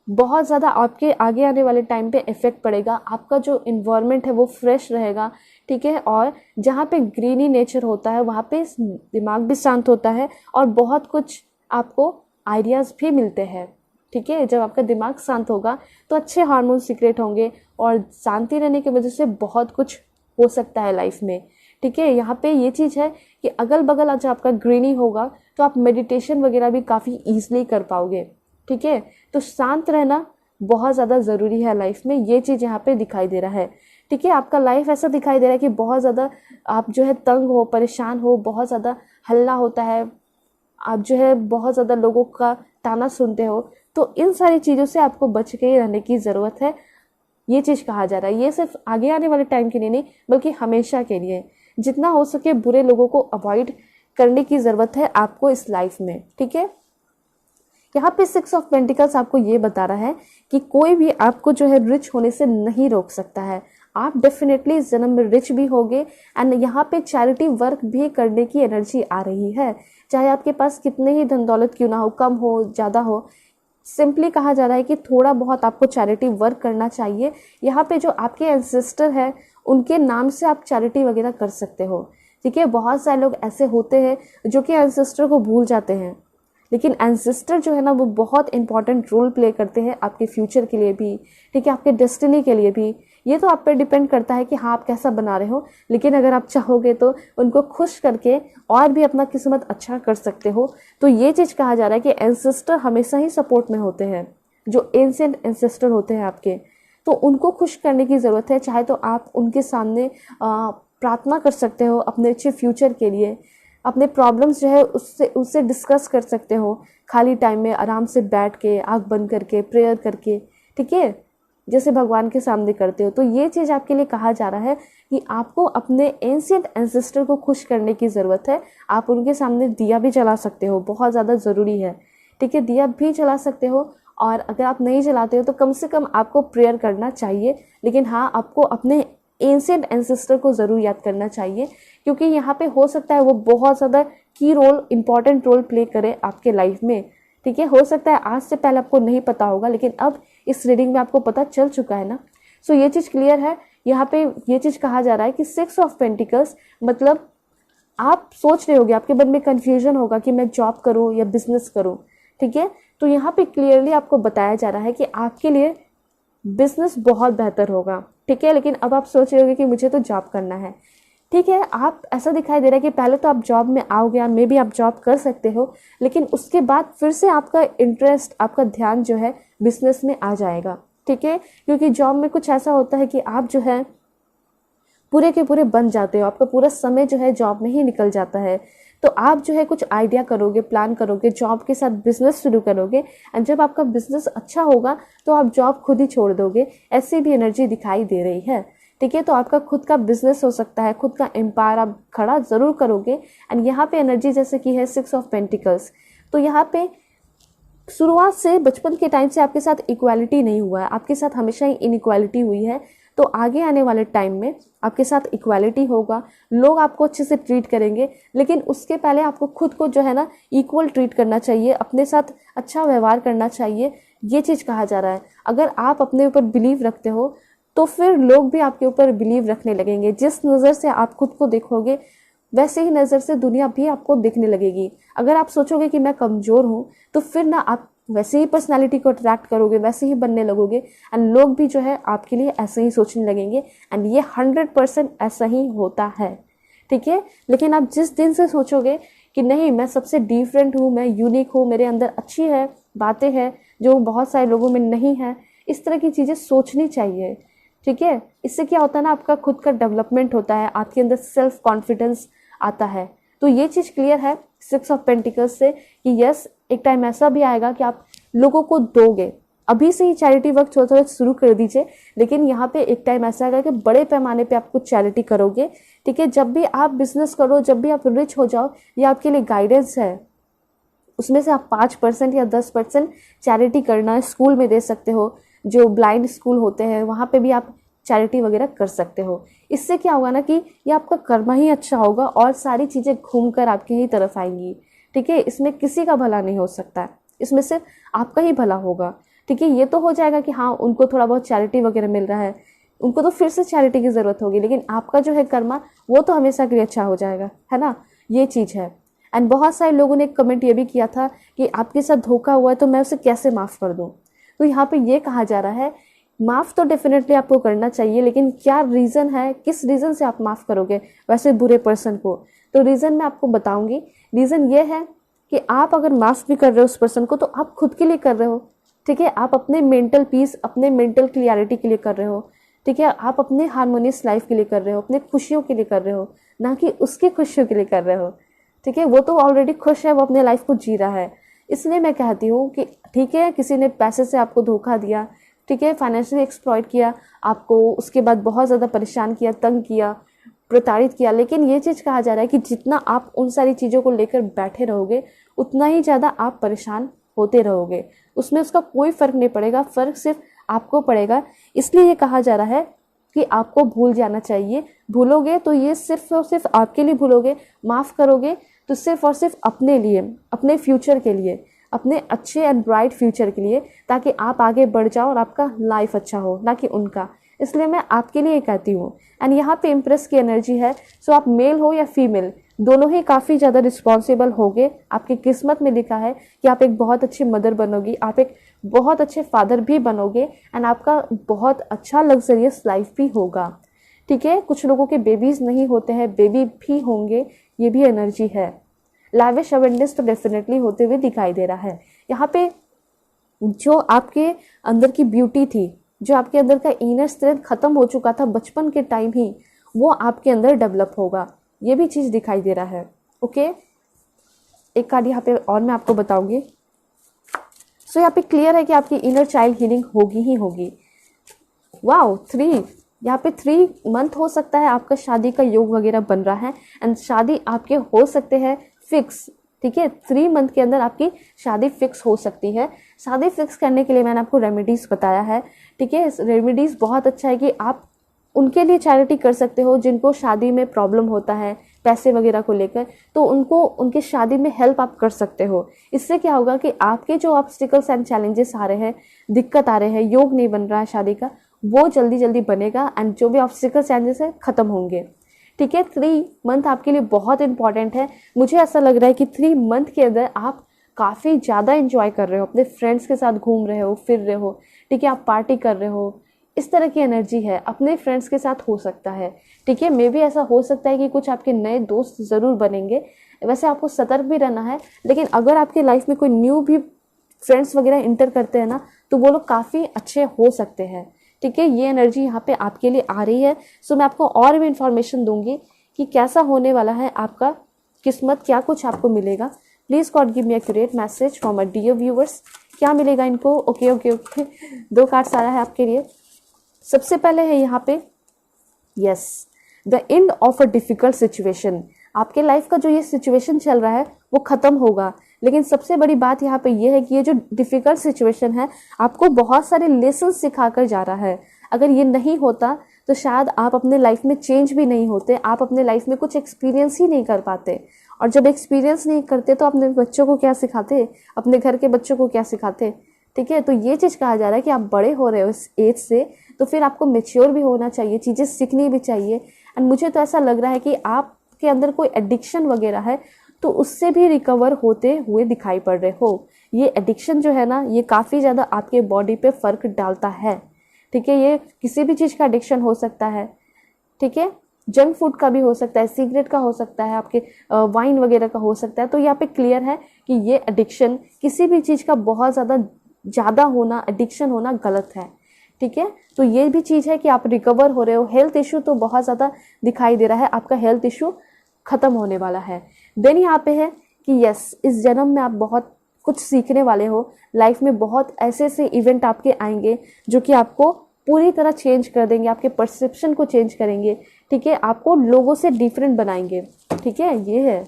बहुत ज़्यादा आपके आगे आने वाले टाइम पे इफ़ेक्ट पड़ेगा, आपका जो इन्वायरमेंट है वो फ्रेश रहेगा। ठीक है, और जहाँ पे ग्रीनी नेचर होता है वहाँ पे दिमाग भी शांत होता है और बहुत कुछ आपको आइडियाज़ भी मिलते हैं। ठीक है, जब आपका दिमाग शांत होगा तो अच्छे हार्मोन सीक्रेट होंगे, और शांति रहने की वजह से बहुत कुछ हो सकता है लाइफ में। ठीक है, यहाँ पे ये चीज़ है कि अगल बगल आज आपका ग्रीनी होगा तो आप मेडिटेशन वगैरह भी काफ़ी ईजिली कर पाओगे। ठीक है, तो शांत रहना बहुत ज़्यादा ज़रूरी है लाइफ में, ये चीज़ यहाँ पे दिखाई दे रहा है। ठीक है, आपका लाइफ ऐसा दिखाई दे रहा है कि बहुत ज़्यादा आप जो है तंग हो, परेशान हो, बहुत ज़्यादा हल्ला होता है, आप जो है बहुत ज़्यादा लोगों का ताना सुनते हो। तो इन सारी चीज़ों से आपको बच के रहने की ज़रूरत है, ये चीज़ कहा जा रहा है। ये सिर्फ आगे आने वाले टाइम के लिए नहीं, बल्कि हमेशा के लिए। जितना हो सके बुरे लोगों को अवॉइड करने की ज़रूरत है आपको इस लाइफ में। ठीक है, यहाँ पे 6 ऑफ पेंटिकल्स आपको ये बता रहा है कि कोई भी आपको जो है रिच होने से नहीं रोक सकता है। आप डेफिनेटली इस जन्म में रिच भी होगे। एंड यहाँ पे चैरिटी वर्क भी करने की एनर्जी आ रही है, चाहे आपके पास कितने ही धन दौलत क्यों ना हो, कम हो ज़्यादा हो, सिंपली कहा जा रहा है कि थोड़ा बहुत आपको चैरिटी वर्क करना चाहिए। यहाँ पे जो आपके एंसेस्टर है उनके नाम से आप चैरिटी वगैरह कर सकते हो। ठीक है, बहुत सारे लोग ऐसे होते हैं जो कि एंसेस्टर को भूल जाते हैं, लेकिन एंसेस्टर जो है ना वो बहुत इंपॉर्टेंट रोल प्ले करते हैं आपके फ्यूचर के लिए भी, ठीक है, आपके डेस्टिनी के लिए भी। ये तो आप पे डिपेंड करता है कि हाँ आप कैसा बना रहे हो, लेकिन अगर आप चाहोगे तो उनको खुश करके और भी अपना किस्मत अच्छा कर सकते हो। तो ये चीज़ कहा जा रहा है कि एंसेस्टर हमेशा ही सपोर्ट में होते हैं, जो एंशिएंट एंसेस्टर होते हैं आपके, तो उनको खुश करने की ज़रूरत है। चाहे तो आप उनके सामने प्रार्थना कर सकते हो अपने अच्छे फ्यूचर के लिए, अपने प्रॉब्लम्स जो है उससे डिस्कस कर सकते हो खाली टाइम में, आराम से बैठ के आँख बंद करके प्रेयर करके, ठीक है, जैसे भगवान के सामने करते हो। तो ये चीज़ आपके लिए कहा जा रहा है कि आपको अपने एंशिएंट एंसेस्टर को खुश करने की ज़रूरत है। आप उनके सामने दिया भी जला सकते हो, बहुत ज़्यादा ज़रूरी है, ठीक है, दिया भी जला सकते हो। और अगर आप नहीं जलाते हो तो कम से कम आपको प्रेयर करना चाहिए, लेकिन हाँ आपको अपने एंशिएंट एंसेस्टर को ज़रूर याद करना चाहिए, क्योंकि यहाँ पे हो सकता है वो बहुत ज़्यादा की रोल, इम्पॉर्टेंट रोल प्ले करे आपके लाइफ में। ठीक है, हो सकता है आज से पहले आपको नहीं पता होगा, लेकिन अब इस रीडिंग में आपको पता चल चुका है ना। सो ये चीज़ क्लियर है। यहाँ पे ये चीज़ कहा जा रहा है कि 6 ऑफ पेंटिकल्स, मतलब आप सोच रहे होगे, आपके मन में कन्फ्यूजन होगा कि मैं जॉब करूँ या बिजनेस करूँ, ठीक है, तो यहाँ पे क्लियरली आपको बताया जा रहा है कि आपके लिए बिजनेस बहुत बेहतर होगा, ठीक है, लेकिन अब आप सोच रहे होगे कि मुझे तो जॉब करना है। ठीक है, आप ऐसा दिखाई दे रहा है कि पहले तो आप जॉब में आओगे, या मे बी आप जॉब कर सकते हो, लेकिन उसके बाद फिर से आपका इंटरेस्ट, आपका ध्यान जो है बिजनेस में आ जाएगा। ठीक है, क्योंकि जॉब में कुछ ऐसा होता है कि आप जो है पूरे के पूरे बन जाते हो, आपका पूरा समय जो है जॉब में ही निकल जाता है। तो आप जो है कुछ आइडिया करोगे, प्लान करोगे, जॉब के साथ बिजनेस शुरू करोगे, एंड जब आपका बिजनेस अच्छा होगा तो आप जॉब खुद ही छोड़ दोगे, ऐसी भी एनर्जी दिखाई दे रही है। ठीक है, तो आपका खुद का बिजनेस हो सकता है, खुद का एम्पायर आप खड़ा जरूर करोगे। एंड यहाँ पे एनर्जी जैसे कि है 6 ऑफ पेंटिकल्स, तो यहाँ पे शुरुआत से, बचपन के टाइम से आपके साथ इक्वालिटी नहीं हुआ है, आपके साथ हमेशा ही इनइक्वालिटी हुई है। तो आगे आने वाले टाइम में आपके साथ इक्वालिटी होगा, लोग आपको अच्छे से ट्रीट करेंगे, लेकिन उसके पहले आपको खुद को जो है ना इक्वल ट्रीट करना चाहिए, अपने साथ अच्छा व्यवहार करना चाहिए। ये चीज़ कहा जा रहा है। अगर आप अपने ऊपर बिलीव रखते हो तो फिर लोग भी आपके ऊपर बिलीव रखने लगेंगे। जिस नज़र से आप खुद को देखोगे वैसे ही नज़र से दुनिया भी आपको देखने लगेगी। अगर आप सोचोगे कि मैं कमज़ोर हूँ तो फिर ना आप वैसे ही पर्सनालिटी को अट्रैक्ट करोगे, वैसे ही बनने लगोगे, एंड लोग भी जो है आपके लिए ऐसे ही सोचने लगेंगे। एंड ये 100% ऐसा ही होता है। ठीक है, लेकिन आप जिस दिन से सोचोगे कि नहीं मैं सबसे डिफरेंट हूँ, मैं यूनिक हूँ, मेरे अंदर अच्छी है बातें हैं जो बहुत सारे लोगों में नहीं है, इस तरह की चीज़ें सोचनी चाहिए। ठीक है, इससे क्या होता है ना, आपका खुद का डेवलपमेंट होता है, आपके अंदर सेल्फ कॉन्फिडेंस आता है। तो ये चीज़ क्लियर है 6 ऑफ पेंटिकल्स से कि यस, एक टाइम ऐसा भी आएगा कि आप लोगों को दोगे। अभी से ही चैरिटी वर्क थोड़ा थोड़ा शुरू कर दीजिए, लेकिन यहाँ पे एक टाइम ऐसा आएगा कि बड़े पैमाने पे आप कुछ चैरिटी करोगे। ठीक है, जब भी आप बिजनेस करो, जब भी आप रिच हो जाओ, ये आपके लिए गाइडेंस है। उसमें से आप 5% या 10% चैरिटी करना स्कूल में दे सकते हो, जो ब्लाइंड स्कूल होते हैं वहाँ पे भी आप चैरिटी वगैरह कर सकते हो। इससे क्या होगा ना कि ये आपका कर्म ही अच्छा होगा और सारी चीज़ें घूमकर आपकी ही तरफ आएंगी। ठीक है, इसमें किसी का भला नहीं हो सकता है, इसमें सिर्फ आपका ही भला होगा। ठीक है, ये तो हो जाएगा कि हाँ उनको थोड़ा बहुत चैरिटी वगैरह मिल रहा है, उनको तो फिर से चैरिटी की ज़रूरत होगी, लेकिन आपका जो है कर्मा वो तो हमेशा के लिए अच्छा हो जाएगा, है ना, ये चीज़ है। एंड बहुत सारे लोगों ने कमेंट ये भी किया था कि आपके साथ धोखा हुआ है तो मैं उसे कैसे माफ़ कर दूँ। तो यहाँ पे ये कहा जा रहा है माफ़ तो डेफिनेटली आपको करना चाहिए, लेकिन क्या रीज़न है, किस रीज़न से आप माफ़ करोगे वैसे बुरे पर्सन को, तो रीज़न मैं आपको बताऊंगी। रीज़न ये है कि आप अगर माफ़ भी कर रहे हो उस पर्सन को तो आप खुद के लिए कर रहे हो। ठीक है, आप अपने मेंटल पीस, अपने मेंटल क्लियरिटी के लिए कर रहे हो। ठीक है, आप अपने हार्मोनियस लाइफ के लिए कर रहे हो, अपने खुशियों के लिए कर रहे हो, ना कि उसकी खुशियों के लिए कर रहे हो। ठीक है, वो तो ऑलरेडी खुश है, वो अपने लाइफ को जी रहा है। इसलिए मैं कहती हूँ कि ठीक है, किसी ने पैसे से आपको धोखा दिया, ठीक है, फाइनेंशियली एक्सप्लॉइट किया आपको, उसके बाद बहुत ज़्यादा परेशान किया, तंग किया, प्रताड़ित किया, लेकिन ये चीज़ कहा जा रहा है कि जितना आप उन सारी चीज़ों को लेकर बैठे रहोगे उतना ही ज़्यादा आप परेशान होते रहोगे, उसमें उसका कोई फ़र्क नहीं पड़ेगा, फ़र्क सिर्फ आपको पड़ेगा। इसलिए ये कहा जा रहा है कि आपको भूल जाना चाहिए। भूलोगे तो ये सिर्फ और सिर्फ आपके लिए भूलोगे, माफ़ करोगे तो सिर्फ और सिर्फ अपने लिए, अपने फ्यूचर के लिए, अपने अच्छे एंड ब्राइट फ्यूचर के लिए, ताकि आप आगे बढ़ जाओ और आपका लाइफ अच्छा हो, ना कि उनका। इसलिए मैं आपके लिए कहती हूँ। एंड यहाँ पे इम्प्रेस की एनर्जी है, सो आप मेल हो या फीमेल, दोनों ही काफ़ी ज़्यादा रिस्पॉन्सिबल होगे। आपकी किस्मत में लिखा है कि आप एक बहुत अच्छी मदर बनोगी, आप एक बहुत अच्छे फादर भी बनोगे, एंड आपका बहुत अच्छा लग्जरियस लाइफ भी होगा। ठीक है, कुछ लोगों के बेबीज नहीं होते हैं, बेबी भी होंगे, ये भी एनर्जी है। लैविश अवेंडेंस तो डेफिनेटली होते हुए दिखाई दे रहा है। यहाँ पे जो आपके अंदर की ब्यूटी थी, जो आपके अंदर का इनर स्ट्रेंथ खत्म हो चुका था बचपन के टाइम ही, वो आपके अंदर डेवलप होगा, ये भी चीज़ दिखाई दे रहा है। ओके, एक कार्ड यहाँ पे और मैं आपको बताऊंगी। सो यहाँ पे क्लियर है कि आपकी इनर चाइल्ड हीलिंग होगी ही होगी। वाओ, 3, यहाँ पे 3 मंथ हो सकता है आपका शादी का योग वगैरह बन रहा है, एंड शादी आपके हो सकते हैं फिक्स। ठीक है, 3 मंथ के अंदर आपकी शादी फिक्स हो सकती है। शादी फिक्स करने के लिए मैंने आपको रेमेडीज़ बताया है। ठीक है, रेमेडीज़ बहुत अच्छा है कि आप उनके लिए चैरिटी कर सकते हो जिनको शादी में प्रॉब्लम होता है पैसे वगैरह को लेकर, तो उनको उनके शादी में हेल्प आप कर सकते हो। इससे क्या होगा कि आपके जो ऑब्स्टिकल्स एंड चैलेंजेस आ रहे हैं, दिक्कत आ रहे हैं, योग नहीं बन रहा है शादी का, वो जल्दी जल्दी बनेगा, एंड जो भी ऑब्स्टिकल्स चैलेंजेस है ख़त्म होंगे। ठीक है, 3 मंथ आपके लिए बहुत इंपॉर्टेंट है। मुझे ऐसा लग रहा है कि 3 मंथ के अंदर आप काफ़ी ज़्यादा इंजॉय कर रहे हो, अपने फ्रेंड्स के साथ घूम रहे हो, फिर रहे हो। ठीक है, आप पार्टी कर रहे हो, इस तरह की एनर्जी है। अपने फ्रेंड्स के साथ हो सकता है। ठीक है, मे भी ऐसा हो सकता है कि कुछ आपके नए दोस्त ज़रूर बनेंगे। वैसे आपको सतर्क भी रहना है, लेकिन अगर आपके लाइफ में कोई न्यू भी फ्रेंड्स वगैरह इंटर करते हैं ना, तो वो लोग काफ़ी अच्छे हो सकते हैं। ठीक है, ये एनर्जी यहाँ पे आपके लिए आ रही है। सो मैं आपको और भी इंफॉर्मेशन दूंगी कि कैसा होने वाला है आपका किस्मत, क्या कुछ आपको मिलेगा। Please God give me accurate message from my dear viewers. क्या मिलेगा इनको? ओके ओके ओके, 2 कार्ड्स आया है आपके लिए। सबसे पहले है यहाँ पे yes, the end of a difficult situation. आपके लाइफ का जो ये सिचुएशन चल रहा है वो ख़त्म होगा, लेकिन सबसे बड़ी बात यहाँ पे ये है कि ये जो डिफिकल्ट सिचुएशन है आपको बहुत सारे लेसन सिखा कर जा रहा है। अगर ये नहीं होता तो शायद आप अपने लाइफ में चेंज भी नहीं होते, आप अपने लाइफ में कुछ एक्सपीरियंस ही नहीं कर पाते। और जब एक्सपीरियंस नहीं करते तो अपने बच्चों को क्या सिखाते, अपने घर के बच्चों को क्या सिखाते। ठीक है, तो ये चीज़ कहा जा रहा है कि आप बड़े हो रहे हो इस एज से, तो फिर आपको मेच्योर भी होना चाहिए, चीज़ें सीखनी भी चाहिए। एंड मुझे तो ऐसा लग रहा है कि आपके अंदर कोई एडिक्शन वगैरह है, तो उससे भी रिकवर होते हुए दिखाई पड़ रहे हो। ये एडिक्शन जो है ना, ये काफ़ी ज़्यादा आपके बॉडी पे फ़र्क डालता है। ठीक है, ये किसी भी चीज़ का एडिक्शन हो सकता है। ठीक है, जंक फूड का भी हो सकता है, सिगरेट का हो सकता है, आपके वाइन वगैरह का हो सकता है। तो यहाँ पे क्लियर है कि ये एडिक्शन, किसी भी चीज़ का बहुत ज़्यादा होना, एडिक्शन होना गलत है। ठीक है, तो ये भी चीज़ है कि आप रिकवर हो रहे हो। हेल्थ इशू तो बहुत ज़्यादा दिखाई दे रहा है, आपका हेल्थ इशू ख़त्म होने वाला है। देन यहाँ पे है कि यस, इस जन्म में आप बहुत कुछ सीखने वाले हो। लाइफ में बहुत ऐसे ऐसे इवेंट आपके आएंगे जो कि आपको पूरी तरह चेंज कर देंगे, आपके परसेप्शन को चेंज करेंगे। ठीक है, आपको लोगों से डिफरेंट बनाएंगे। ठीक है, ये है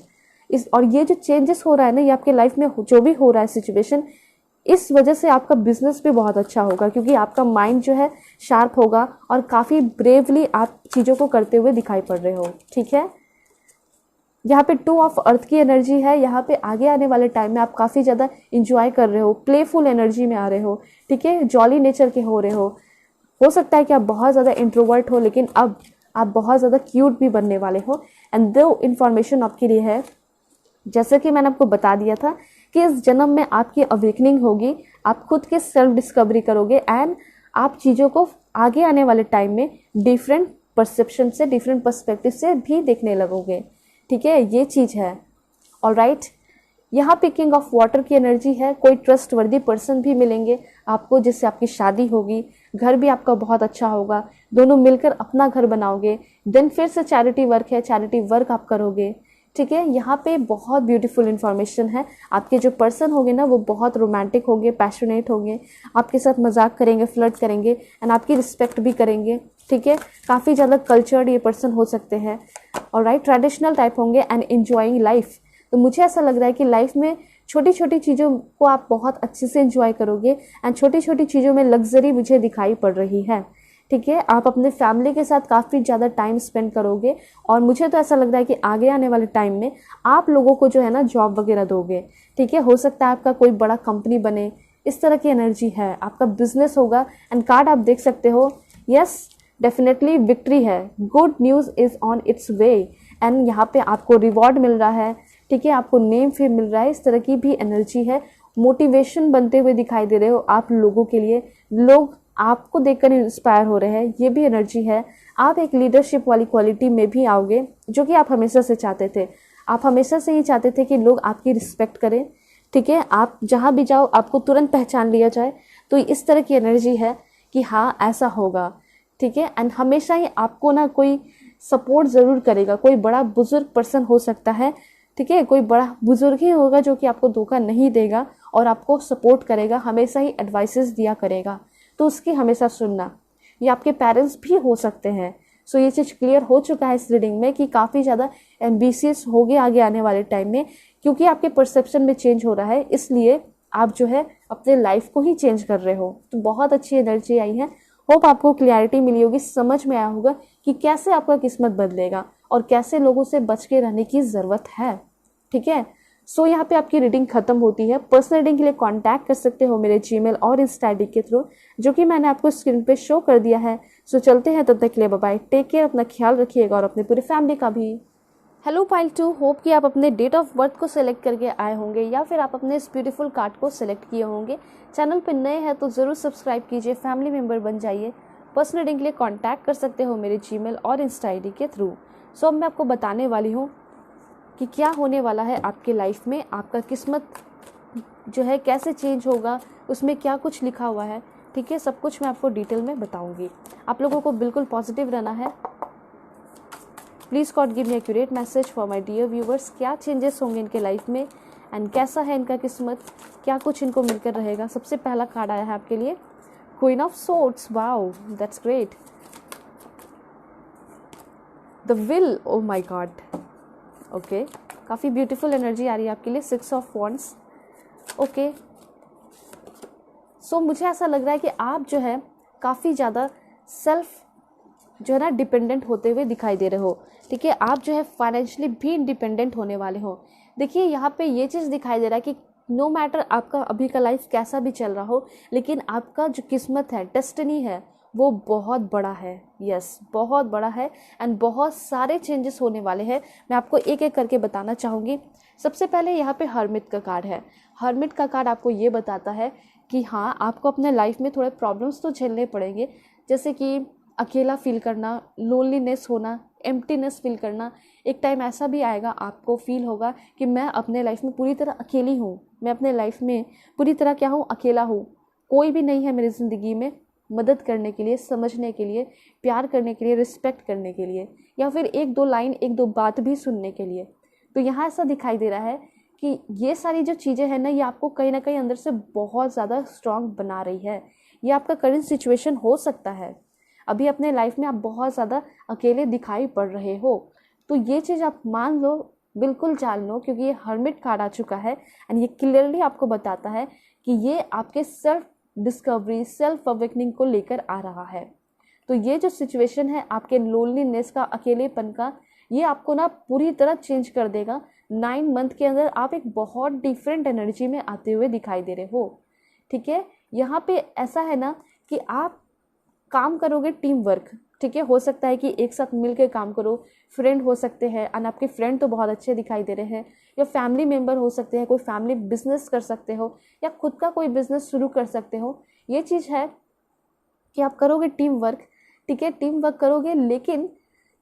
और ये जो चेंजेस हो रहा है ना, ये आपके लाइफ में जो भी हो रहा है सिचुएशन, इस वजह से आपका बिजनेस भी बहुत अच्छा होगा, क्योंकि आपका माइंड जो है शार्प होगा और काफ़ी ब्रेवली आप चीज़ों को करते हुए दिखाई पड़ रहे हो। ठीक है, यहाँ पे 2 ऑफ अर्थ की एनर्जी है। यहाँ पे आगे आने वाले टाइम में आप काफ़ी ज़्यादा इंजॉय कर रहे हो, प्लेफुल एनर्जी में आ रहे हो। ठीक है, जॉली नेचर के हो रहे हो सकता है कि आप बहुत ज़्यादा इंट्रोवर्ट हो, लेकिन अब आप बहुत ज़्यादा क्यूट भी बनने वाले हो। एंड 2 इन्फॉर्मेशन आपके लिए है, जैसे कि मैंने आपको बता दिया था कि इस जन्म में आपकी अवेकनिंग होगी, आप खुद के सेल्फ डिस्कवरी करोगे, एंड आप चीज़ों को आगे आने वाले टाइम में डिफरेंट परसेप्शन से, डिफरेंट पर्सपेक्टिव से भी देखने लगोगे। ठीक है, ये चीज़ है। ऑलराइट, यहाँ पे किंग ऑफ वाटर की एनर्जी है। कोई ट्रस्टवर्दी पर्सन भी मिलेंगे आपको, जिससे आपकी शादी होगी, घर भी आपका बहुत अच्छा होगा, दोनों मिलकर अपना घर बनाओगे। देन फिर से चैरिटी वर्क है, चैरिटी वर्क आप करोगे। ठीक है, यहाँ पे बहुत ब्यूटीफुल इन्फॉर्मेशन है। आपके जो पर्सन होंगे ना, वो बहुत रोमांटिक होंगे, पैशनेट होंगे, आपके साथ मजाक करेंगे, फ्लर्ट करेंगे, एंड आपकी रिस्पेक्ट भी करेंगे। ठीक है, काफ़ी ज़्यादा कल्चर्ड ये पर्सन हो सकते हैं। ऑलराइट, ट्रेडिशनल टाइप होंगे एंड एंजॉइंग लाइफ। तो मुझे ऐसा लग रहा है कि लाइफ में छोटी छोटी चीज़ों को आप बहुत अच्छे से एंजॉय करोगे, एंड छोटी छोटी चीज़ों में लग्जरी मुझे दिखाई पड़ रही है। ठीक है, आप अपने फैमिली के साथ काफ़ी ज़्यादा टाइम स्पेंड करोगे और मुझे तो ऐसा लग रहा है कि आगे आने वाले टाइम में आप लोगों को जो है ना जॉब वगैरह दोगे। ठीक है, हो सकता है आपका कोई बड़ा कंपनी बने, इस तरह की एनर्जी है, आपका बिजनेस होगा। एंड कार्ड आप देख सकते हो, यस डेफिनेटली विक्ट्री है, good news is on it's way. And यहाँ पे आपको रिवॉर्ड मिल रहा है, ठीक है, आपको नेम फेम मिल रहा है, इस तरह की भी एनर्जी है। मोटिवेशन बनते हुए दिखाई दे रहे हो आप लोगों के लिए, लोग आपको देखकर इंस्पायर हो रहे हैं, ये भी एनर्जी है। आप एक लीडरशिप वाली क्वालिटी में भी आओगे, जो कि आप हमेशा से चाहते थे। आप हमेशा से ही चाहते थे कि लोग आपकी रिस्पेक्ट करें, ठीक है, आप जहाँ भी जाओ आपको तुरंत पहचान लिया जाए। तो इस तरह की एनर्जी है कि हाँ ऐसा होगा, ठीक है। एंड हमेशा ही आपको ना कोई सपोर्ट ज़रूर करेगा, कोई बड़ा बुजुर्ग पर्सन हो सकता है, ठीक है, कोई बड़ा बुजुर्ग ही होगा जो कि आपको धोखा नहीं देगा और आपको सपोर्ट करेगा, हमेशा ही एडवाइसेस दिया करेगा, तो उसकी हमेशा सुनना। ये आपके पेरेंट्स भी हो सकते हैं। सो ये चीज़ क्लियर हो चुका है इस रीडिंग में कि काफ़ी ज़्यादा एम्बिशियस होगे आगे आने वाले टाइम में, क्योंकि आपके परसेप्शन में चेंज हो रहा है, इसलिए आप जो है अपने लाइफ को ही चेंज कर रहे हो। तो बहुत अच्छी एनर्जी आई है। होप आपको क्लैरिटी मिली होगी, समझ में आया होगा कि कैसे आपका किस्मत बदलेगा और कैसे लोगों से बच के रहने की ज़रूरत है, ठीक है। सो यहाँ पे आपकी रीडिंग खत्म होती है। पर्सनल रीडिंग के लिए कांटेक्ट कर सकते हो मेरे जीमेल और इंस्टा आईडी के थ्रू, जो कि मैंने आपको स्क्रीन पे शो कर दिया है। सो चलते हैं, तब तक के लिए बाय बाय, टेक केयर, अपना ख्याल रखिएगा और अपने पूरी फैमिली का भी। हेलो पाइल 2, होप कि आप अपने डेट ऑफ बर्थ को सिलेक्ट करके आए होंगे या फिर आप अपने इस ब्यूटीफुल कार्ड को सिलेक्ट किए होंगे। चैनल पे नए हैं तो ज़रूर सब्सक्राइब कीजिए, फैमिली मेम्बर बन जाइए। पर्सनल रीडिंग के लिए कांटेक्ट कर सकते हो मेरे जीमेल और इंस्टा आईडी के थ्रू। सो अब मैं आपको बताने वाली हूँ कि क्या होने वाला है आपके लाइफ में, आपका किस्मत जो है कैसे चेंज होगा, उसमें क्या कुछ लिखा हुआ है, ठीक है, सब कुछ मैं आपको डिटेल में बताऊंगी। आप लोगों को बिल्कुल पॉजिटिव रहना है। Please God give me accurate message for my dear viewers, क्या चेंजेस होंगे इनके लाइफ में एंड कैसा है इनका किस्मत, क्या कुछ इनको मिलकर रहेगा। सबसे पहला कार्ड आया है आपके लिए, queen of swords, wow that's great. The will, O my God, okay, काफ़ी ब्यूटीफुल एनर्जी आ रही है आपके लिए। 6 ऑफ वॉन्ड्स, ओके। सो मुझे ऐसा लग रहा है कि आप जो है काफ़ी ज़्यादा सेल्फ जो है ना डिपेंडेंट होते हुए दिखाई दे रहे हो, ठीक है। आप जो है फाइनेंशियली भी इंडिपेंडेंट होने वाले हो। देखिए यहाँ पे ये चीज़ दिखाई दे रहा है कि नो मैटर आपका अभी का लाइफ कैसा भी चल रहा हो, लेकिन आपका जो किस्मत है, डेस्टिनी है, वो बहुत बड़ा है। यस, बहुत बड़ा है एंड बहुत सारे चेंजेस होने वाले हैं। मैं आपको एक एक करके बताना चाहूँगी। सबसे पहले यहाँ पे हर्मिट का कार्ड है। हर्मिट का कार्ड आपको ये बताता है कि हाँ, आपको अपने लाइफ में थोड़े प्रॉब्लम्स तो झेलने पड़ेंगे, जैसे कि अकेला फील करना, लोनलीनेस होना, एम्प्टीनेस फील करना। एक टाइम ऐसा भी आएगा, आपको फील होगा कि मैं अपने लाइफ में पूरी तरह अकेली हूँ, मैं अपने लाइफ में पूरी तरह क्या हूँ, अकेला हूँ, कोई भी नहीं है मेरी ज़िंदगी में मदद करने के लिए, समझने के लिए, प्यार करने के लिए, रिस्पेक्ट करने के लिए, या फिर एक दो लाइन, एक दो बात भी सुनने के लिए। तो यहाँ ऐसा दिखाई दे रहा है कि ये सारी जो चीज़ें हैं ना, ये आपको कहीं ना कहीं अंदर से बहुत ज़्यादा स्ट्रांग बना रही है। ये आपका करंट सिचुएशन हो सकता है, अभी अपने लाइफ में आप बहुत ज़्यादा अकेले दिखाई पड़ रहे हो, तो ये चीज़ आप मान लो, बिल्कुल जान लो, क्योंकि ये हर्मिट कार्ड आ चुका है एंड ये क्लियरली आपको बताता है कि ये आपके सेल्फ डिस्कवरी, सेल्फ अवेकनिंग को लेकर आ रहा है। तो ये जो सिचुएशन है आपके लोनलीनेस का, अकेलेपन का, ये आपको ना पूरी तरह चेंज कर देगा। 9 मंथ के अंदर आप एक बहुत डिफरेंट एनर्जी में आते हुए दिखाई दे रहे हो, ठीक है। यहाँ पे ऐसा है ना कि आप काम करोगे टीम वर्क, ठीक है, हो सकता है कि एक साथ मिलकर काम करो, फ्रेंड हो सकते हैं एंड आपके फ्रेंड तो बहुत अच्छे दिखाई दे रहे हैं, या फैमिली मेम्बर हो सकते हैं, कोई फैमिली बिजनेस कर सकते हो या खुद का कोई बिजनेस शुरू कर सकते हो। ये चीज़ है कि आप करोगे टीम वर्क, ठीक है, टीम वर्क करोगे, लेकिन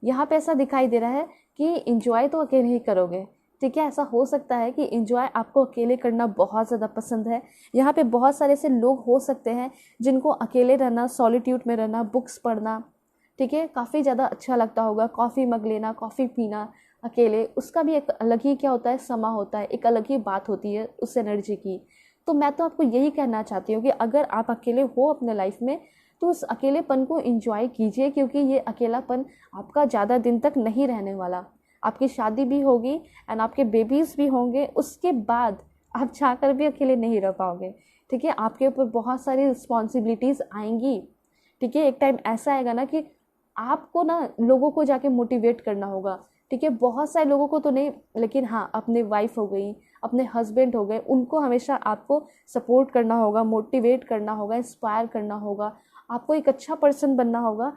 यहाँ पे ऐसा दिखाई दे रहा है कि इंजॉय तो अकेले ही करोगे, ठीक है। ऐसा हो सकता है कि इंजॉय आपको अकेले करना बहुत ज़्यादा पसंद है। यहाँ पे बहुत सारे ऐसे लोग हो सकते हैं जिनको अकेले रहना, सॉलिट्यूड में रहना, बुक्स पढ़ना, ठीक है, काफ़ी ज़्यादा अच्छा लगता होगा। कॉफ़ी मग लेना, कॉफ़ी पीना अकेले, उसका भी एक अलग ही क्या होता है, समा होता है, एक अलग ही बात होती है उस एनर्जी की। तो मैं तो आपको यही कहना चाहती हूँ कि अगर आप अकेले हो अपने लाइफ में, तो उस अकेलेपन को एंजॉय कीजिए, क्योंकि ये अकेलापन आपका ज़्यादा दिन तक नहीं रहने वाला। आपकी शादी भी होगी एंड आपके बेबीज़ भी होंगे, उसके बाद आप चाहकर भी अकेले नहीं रह पाओगे, ठीक है। आपके ऊपर बहुत सारी रिस्पॉन्सिबिलिटीज़ आएंगी, ठीक है। एक टाइम ऐसा आएगा ना कि आपको ना लोगों को जाके मोटिवेट करना होगा, ठीक है। बहुत सारे लोगों को तो नहीं, लेकिन हाँ अपने वाइफ हो गई, अपने हस्बैंड हो गए, उनको हमेशा आपको सपोर्ट करना होगा, मोटिवेट करना होगा, इंस्पायर करना होगा। आपको एक अच्छा पर्सन बनना होगा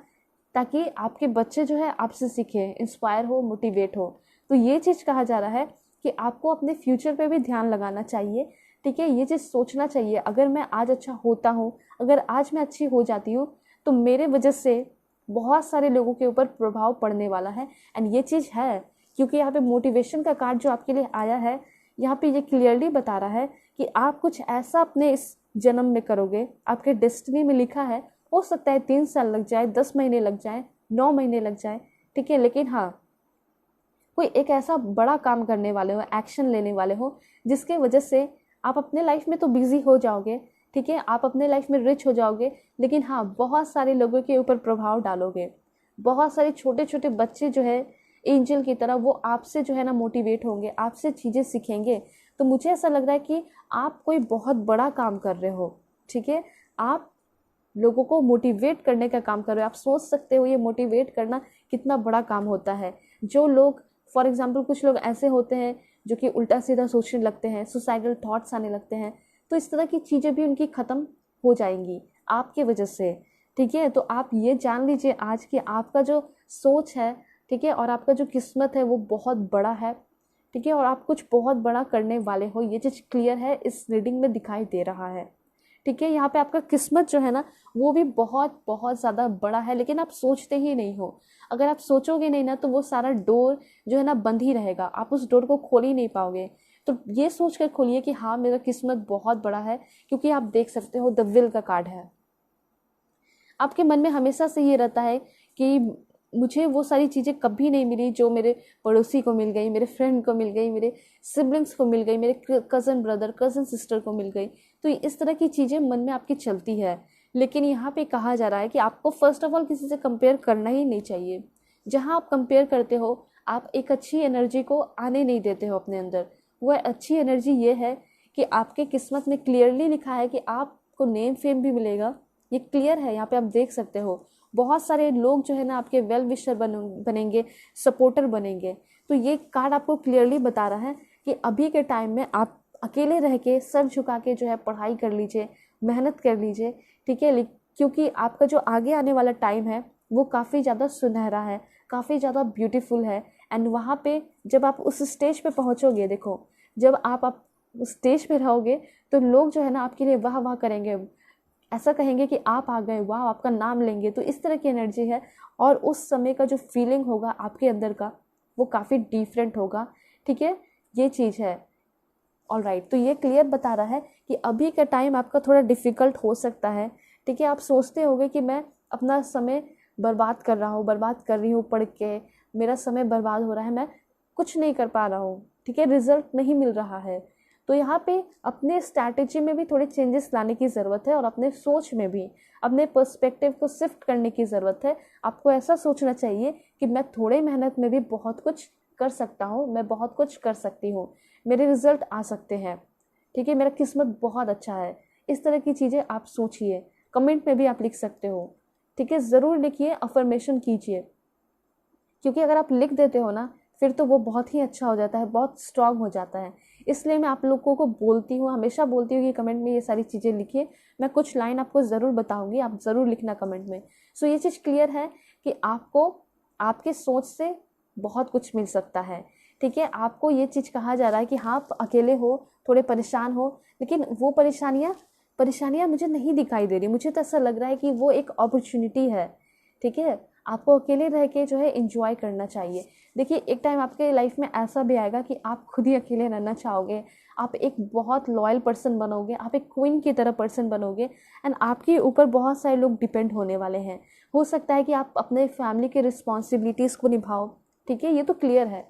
ताकि आपके बच्चे जो है आपसे सीखें, इंस्पायर हो, मोटिवेट हो। तो ये चीज़ कहा जा रहा है कि आपको अपने फ्यूचर पे भी ध्यान लगाना चाहिए, ठीक है। ये चीज़ सोचना चाहिए, अगर मैं आज अच्छा होता हूँ, अगर आज मैं अच्छी हो जाती हूँ, तो मेरे वजह से बहुत सारे लोगों के ऊपर प्रभाव पड़ने वाला है। एंड ये चीज़ है, क्योंकि यहाँ पे मोटिवेशन का कार्ड जो आपके लिए आया है, यहाँ पे ये क्लियरली बता रहा है कि आप कुछ ऐसा अपने इस जन्म में करोगे, आपके डेस्टिनी में लिखा है। हो सकता है 3 साल लग जाए, 10 महीने लग जाए, 9 महीने लग जाए, ठीक है, लेकिन हाँ कोई एक ऐसा बड़ा काम करने वाले हो, एक्शन लेने वाले हो, जिसके वजह से आप अपने लाइफ में तो बिजी हो जाओगे, ठीक है, आप अपने लाइफ में रिच हो जाओगे, लेकिन हाँ बहुत सारे लोगों के ऊपर प्रभाव डालोगे। बहुत सारे छोटे छोटे बच्चे जो है एंजल की तरह वो आपसे जो है ना मोटिवेट होंगे, आपसे चीज़ें सीखेंगे। तो मुझे ऐसा लग रहा है कि आप कोई बहुत बड़ा काम कर रहे हो, ठीक है। आप लोगों को मोटिवेट करने का काम कर रहे हो। आप सोच सकते हो ये मोटिवेट करना कितना बड़ा काम होता है। जो लोग फॉर एग्जांपल कुछ लोग ऐसे होते हैं जो कि उल्टा सीधा सोचने लगते हैं, सुसाइडल थॉट्स आने लगते हैं, तो इस तरह की चीज़ें भी उनकी ख़त्म हो जाएंगी आपके वजह से, ठीक है। तो आप ये जान लीजिए आज कि आपका जो सोच है, ठीक है, और आपका जो किस्मत है वो बहुत बड़ा है, ठीक है, और आप कुछ बहुत बड़ा करने वाले हो। ये चीज़ क्लियर है, इस रीडिंग में दिखाई दे रहा है, ठीक है। यहाँ पे आपका किस्मत जो है ना वो भी बहुत बहुत ज़्यादा बड़ा है, लेकिन आप सोचते ही नहीं हो। अगर आप सोचोगे नहीं ना तो वो सारा डोर जो है ना बंद ही रहेगा, आप उस डोर को खोल ही नहीं पाओगे। तो ये सोच कर खोलिए कि हाँ मेरा किस्मत बहुत बड़ा है, क्योंकि आप देख सकते हो द विल का कार्ड है। आपके मन में हमेशा से ये रहता है कि मुझे वो सारी चीज़ें कभी नहीं मिली जो मेरे पड़ोसी को मिल गई, मेरे फ्रेंड को मिल गई, मेरे सिबलिंग्स को मिल गई, मेरे कज़न ब्रदर कज़न सिस्टर को मिल गई। तो इस तरह की चीज़ें मन में आपकी चलती है, लेकिन यहाँ पे कहा जा रहा है कि आपको फर्स्ट ऑफ ऑल किसी से कंपेयर करना ही नहीं चाहिए। जहाँ आप कंपेयर करते हो आप एक अच्छी एनर्जी को आने नहीं देते हो अपने अंदर। वह अच्छी एनर्जी ये है कि आपके किस्मत में क्लियरली लिखा है कि आपको नेम फेम भी मिलेगा। ये क्लियर है, यहाँ पे आप देख सकते हो बहुत सारे लोग जो है ना आपके वेल विशर बनेंगे, सपोर्टर बनेंगे। तो ये कार्ड आपको क्लियरली बता रहा है कि अभी के टाइम में आप अकेले रह के सर झुका के जो है पढ़ाई कर लीजिए, मेहनत कर लीजिए, ठीक है, क्योंकि आपका जो आगे आने वाला टाइम है वो काफ़ी ज़्यादा सुनहरा है, काफ़ी ज़्यादा ब्यूटीफुल है। एंड वहाँ पे जब आप उस स्टेज पे पहुँचोगे, देखो जब आप उस स्टेज पे रहोगे तो लोग जो है ना आपके लिए वाह वाह करेंगे, ऐसा कहेंगे कि आप आ गए, वाह, आपका नाम लेंगे। तो इस तरह की एनर्जी है, और उस समय का जो फीलिंग होगा आपके अंदर का वो काफ़ी डिफरेंट होगा, ठीक है, ये चीज़ है। ऑल राइट, तो ये क्लियर बता रहा है कि अभी का टाइम आपका थोड़ा डिफ़िकल्ट हो सकता है, ठीक है। आप सोचते होंगे कि मैं अपना समय बर्बाद कर रहा हूँ, बर्बाद कर रही हूँ पढ़ के, मेरा समय बर्बाद हो रहा है, मैं कुछ नहीं कर पा रहा हूँ, ठीक है, रिजल्ट नहीं मिल रहा है। तो यहाँ पे अपने स्ट्रैटेजी में भी थोड़े चेंजेस लाने की ज़रूरत है, और अपने सोच में भी अपने पर्सपेक्टिव को शिफ्ट करने की ज़रूरत है। आपको ऐसा सोचना चाहिए कि मैं थोड़े मेहनत में भी बहुत कुछ कर सकता हूँ, मैं बहुत कुछ कर सकती हूँ, मेरे रिजल्ट आ सकते हैं, ठीक है, मेरा किस्मत बहुत अच्छा है। इस तरह की चीज़ें आप सोचिए, कमेंट में भी आप लिख सकते हो, ठीक है, ज़रूर लिखिए, अफर्मेशन कीजिए, क्योंकि अगर आप लिख देते हो ना फिर तो वो बहुत ही अच्छा हो जाता है, बहुत स्ट्रांग हो जाता है। इसलिए मैं आप लोगों को बोलती हूँ, हमेशा बोलती हूँ कि कमेंट में ये सारी चीज़ें लिखिए। मैं कुछ लाइन आपको ज़रूर बताऊँगी, आप ज़रूर लिखना कमेंट में। सो ये चीज़ क्लियर है कि आपको आपके सोच से बहुत कुछ मिल सकता है, ठीक है। आपको ये चीज़ कहा जा रहा है कि हाँ आप अकेले हो, थोड़े परेशान हो, लेकिन वो परेशानियाँ मुझे नहीं दिखाई दे रही। मुझे तो ऐसा लग रहा है कि वो एक अपॉर्चुनिटी है, ठीक है। आपको अकेले रह के जो है एंजॉय करना चाहिए। देखिए एक टाइम आपके लाइफ में ऐसा भी आएगा कि आप खुद ही अकेले रहना चाहोगे, आप एक बहुत लॉयल पर्सन बनोगे, आप एक क्वीन की तरह पर्सन बनोगे, एंड आपके ऊपर बहुत सारे लोग डिपेंड होने वाले हैं। हो सकता है कि आप अपने फैमिली के रिस्पॉन्सिबिलिटीज़ को निभाओ, ठीक है, ये तो क्लियर है।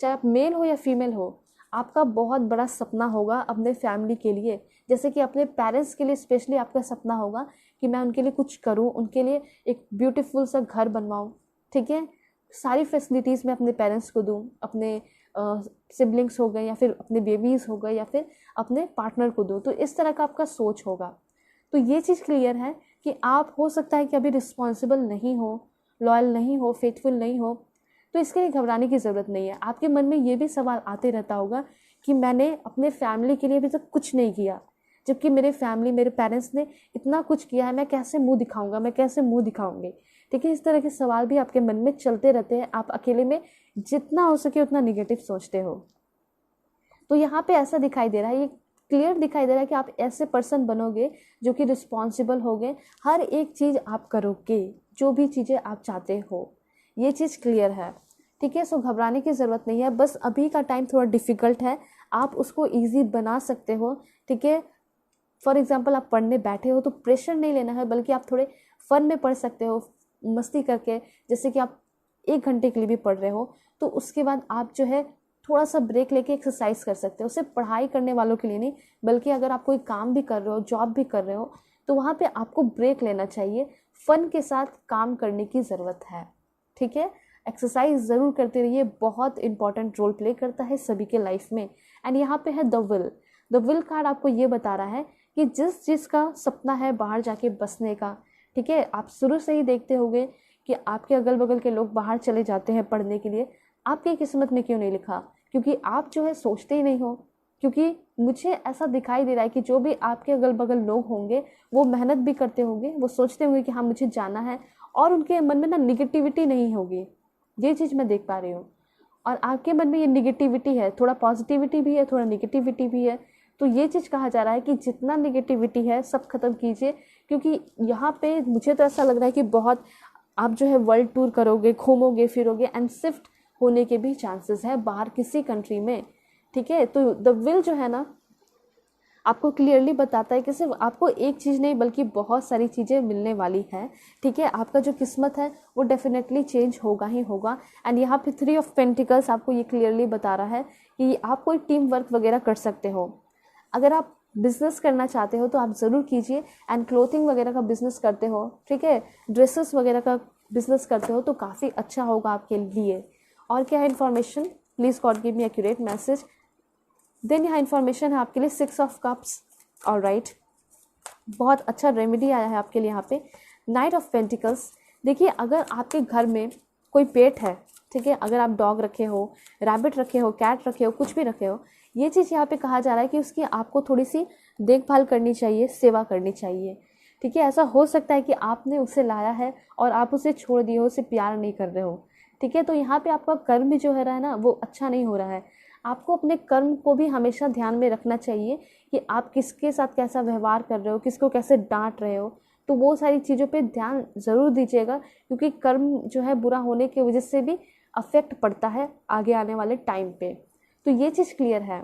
चाहे आप मेल हो या फीमेल हो, आपका बहुत बड़ा सपना होगा अपने फैमिली के लिए, जैसे कि अपने पेरेंट्स के लिए स्पेशली आपका सपना होगा कि मैं उनके लिए कुछ करूं, उनके लिए एक ब्यूटीफुल सा घर बनवाऊं, ठीक है, सारी फैसिलिटीज़ मैं अपने पेरेंट्स को दूं, अपने सिबलिंग्स हो गए या फिर अपने बेबीज़ हो गए या फिर अपने पार्टनर को दूं। तो इस तरह का आपका सोच होगा। तो ये चीज़ क्लियर है कि आप हो सकता है कि अभी रिस्पॉन्सिबल नहीं हो, लॉयल नहीं हो, फेथफुल नहीं हो, तो इसके लिए घबराने की ज़रूरत नहीं है। आपके मन में ये भी सवाल आते रहता होगा कि मैंने अपने फैमिली के लिए अभी तक कुछ नहीं किया, जबकि मेरे फैमिली, मेरे पेरेंट्स ने इतना कुछ किया है, मैं कैसे मुंह दिखाऊंगा, मैं कैसे मुंह दिखाऊंगी। ठीक है, इस तरह के सवाल भी आपके मन में चलते रहते हैं। आप अकेले में जितना हो सके उतना निगेटिव सोचते हो। तो यहाँ पे ऐसा दिखाई दे रहा है, ये क्लियर दिखाई दे रहा है कि आप ऐसे पर्सन बनोगे जो कि रिस्पॉन्सिबल होगे, हर एक चीज़ आप करोगे, जो भी चीज़ें आप चाहते हो, ये चीज़ क्लियर है। ठीक है, सो घबराने की ज़रूरत नहीं है। बस अभी का टाइम थोड़ा डिफ़िकल्ट है, आप उसको ईजी बना सकते हो। ठीक है, फॉर एग्जाम्पल आप पढ़ने बैठे हो तो प्रेशर नहीं लेना है, बल्कि आप थोड़े फन में पढ़ सकते हो, मस्ती करके। जैसे कि आप 1 घंटे के लिए भी पढ़ रहे हो तो उसके बाद आप जो है थोड़ा सा ब्रेक लेके एक्सरसाइज कर सकते हो। सिर्फ पढ़ाई करने वालों के लिए नहीं, बल्कि अगर आप कोई काम भी कर रहे हो, जॉब भी कर रहे हो, तो वहाँ पे आपको ब्रेक लेना चाहिए। फन के साथ काम करने की ज़रूरत है। ठीक है, एक्सरसाइज ज़रूर करते रहिए, बहुत इंपॉर्टेंट रोल प्ले करता है सभी के लाइफ में। एंड यहाँ पे है the will. The will card आपको ये बता रहा है कि जिस चीज़ का सपना है बाहर जाके बसने का, ठीक है, आप शुरू से ही देखते होंगे कि आपके अगल बगल के लोग बाहर चले जाते हैं पढ़ने के लिए, आपकी किस्मत में क्यों नहीं लिखा? क्योंकि आप जो है सोचते ही नहीं हो। क्योंकि मुझे ऐसा दिखाई दे रहा है कि जो भी आपके अगल बगल लोग होंगे वो मेहनत भी करते होंगे, वो सोचते होंगे कि हाँ मुझे जाना है, और उनके मन में ना निगेटिविटी नहीं होगी। ये चीज़ मैं देख पा रही हूँ। और आपके मन में ये निगेटिविटी है, थोड़ा पॉजिटिविटी भी है, थोड़ा निगेटिविटी भी है। तो ये चीज़ कहा जा रहा है कि जितना निगेटिविटी है सब खत्म कीजिए। क्योंकि यहाँ पे मुझे तो ऐसा लग रहा है कि बहुत आप जो है वर्ल्ड टूर करोगे, घूमोगे फिरोगे, एंड शिफ्ट होने के भी चांसेस है बाहर किसी कंट्री में। ठीक है, तो द विल जो है ना आपको क्लियरली बताता है कि सिर्फ आपको एक चीज़ नहीं बल्कि बहुत सारी चीज़ें मिलने वाली हैं। ठीक है, आपका जो किस्मत है वो डेफिनेटली चेंज होगा ही होगा। एंड यहाँ पे 3 ऑफ पेंटिकल्स आपको ये क्लियरली बता रहा है कि आप कोई टीम वर्क वगैरह कर सकते हो। अगर आप बिजनेस करना चाहते हो तो आप ज़रूर कीजिए। एंड क्लोथिंग वगैरह का बिजनेस करते हो, ठीक है, ड्रेसेस वगैरह का बिजनेस करते हो तो काफ़ी अच्छा होगा आपके लिए। और क्या है information? Please God give me accurate message. Then यहाँ इन्फॉर्मेशन है आपके लिए 6 ऑफ कप्स। ऑलराइट, बहुत अच्छा रेमेडी आया है आपके लिए यहाँ पे। Night of pentacles. देखिए, अगर आपके घर में कोई पेट है, ठीक है, अगर आप डॉग रखे हो, रैबिट रखे हो, कैट रखे हो, कुछ भी रखे हो, ये चीज़ यहाँ पे कहा जा रहा है कि उसकी आपको थोड़ी सी देखभाल करनी चाहिए, सेवा करनी चाहिए। ठीक है, ऐसा हो सकता है कि आपने उसे लाया है और आप उसे छोड़ दिए हो, उसे प्यार नहीं कर रहे हो। ठीक है, तो यहाँ पे आपका कर्म भी जो है रहा है ना वो अच्छा नहीं हो रहा है। आपको अपने कर्म को भी हमेशा ध्यान में रखना चाहिए कि आप किसके साथ कैसा व्यवहार कर रहे हो, किसको कैसे डांट रहे हो। तो वो सारी चीज़ों पे ध्यान ज़रूर दीजिएगा, क्योंकि कर्म जो है बुरा होने की वजह से भी अफेक्ट पड़ता है आगे आने वाले टाइम पे। तो ये चीज़ क्लियर है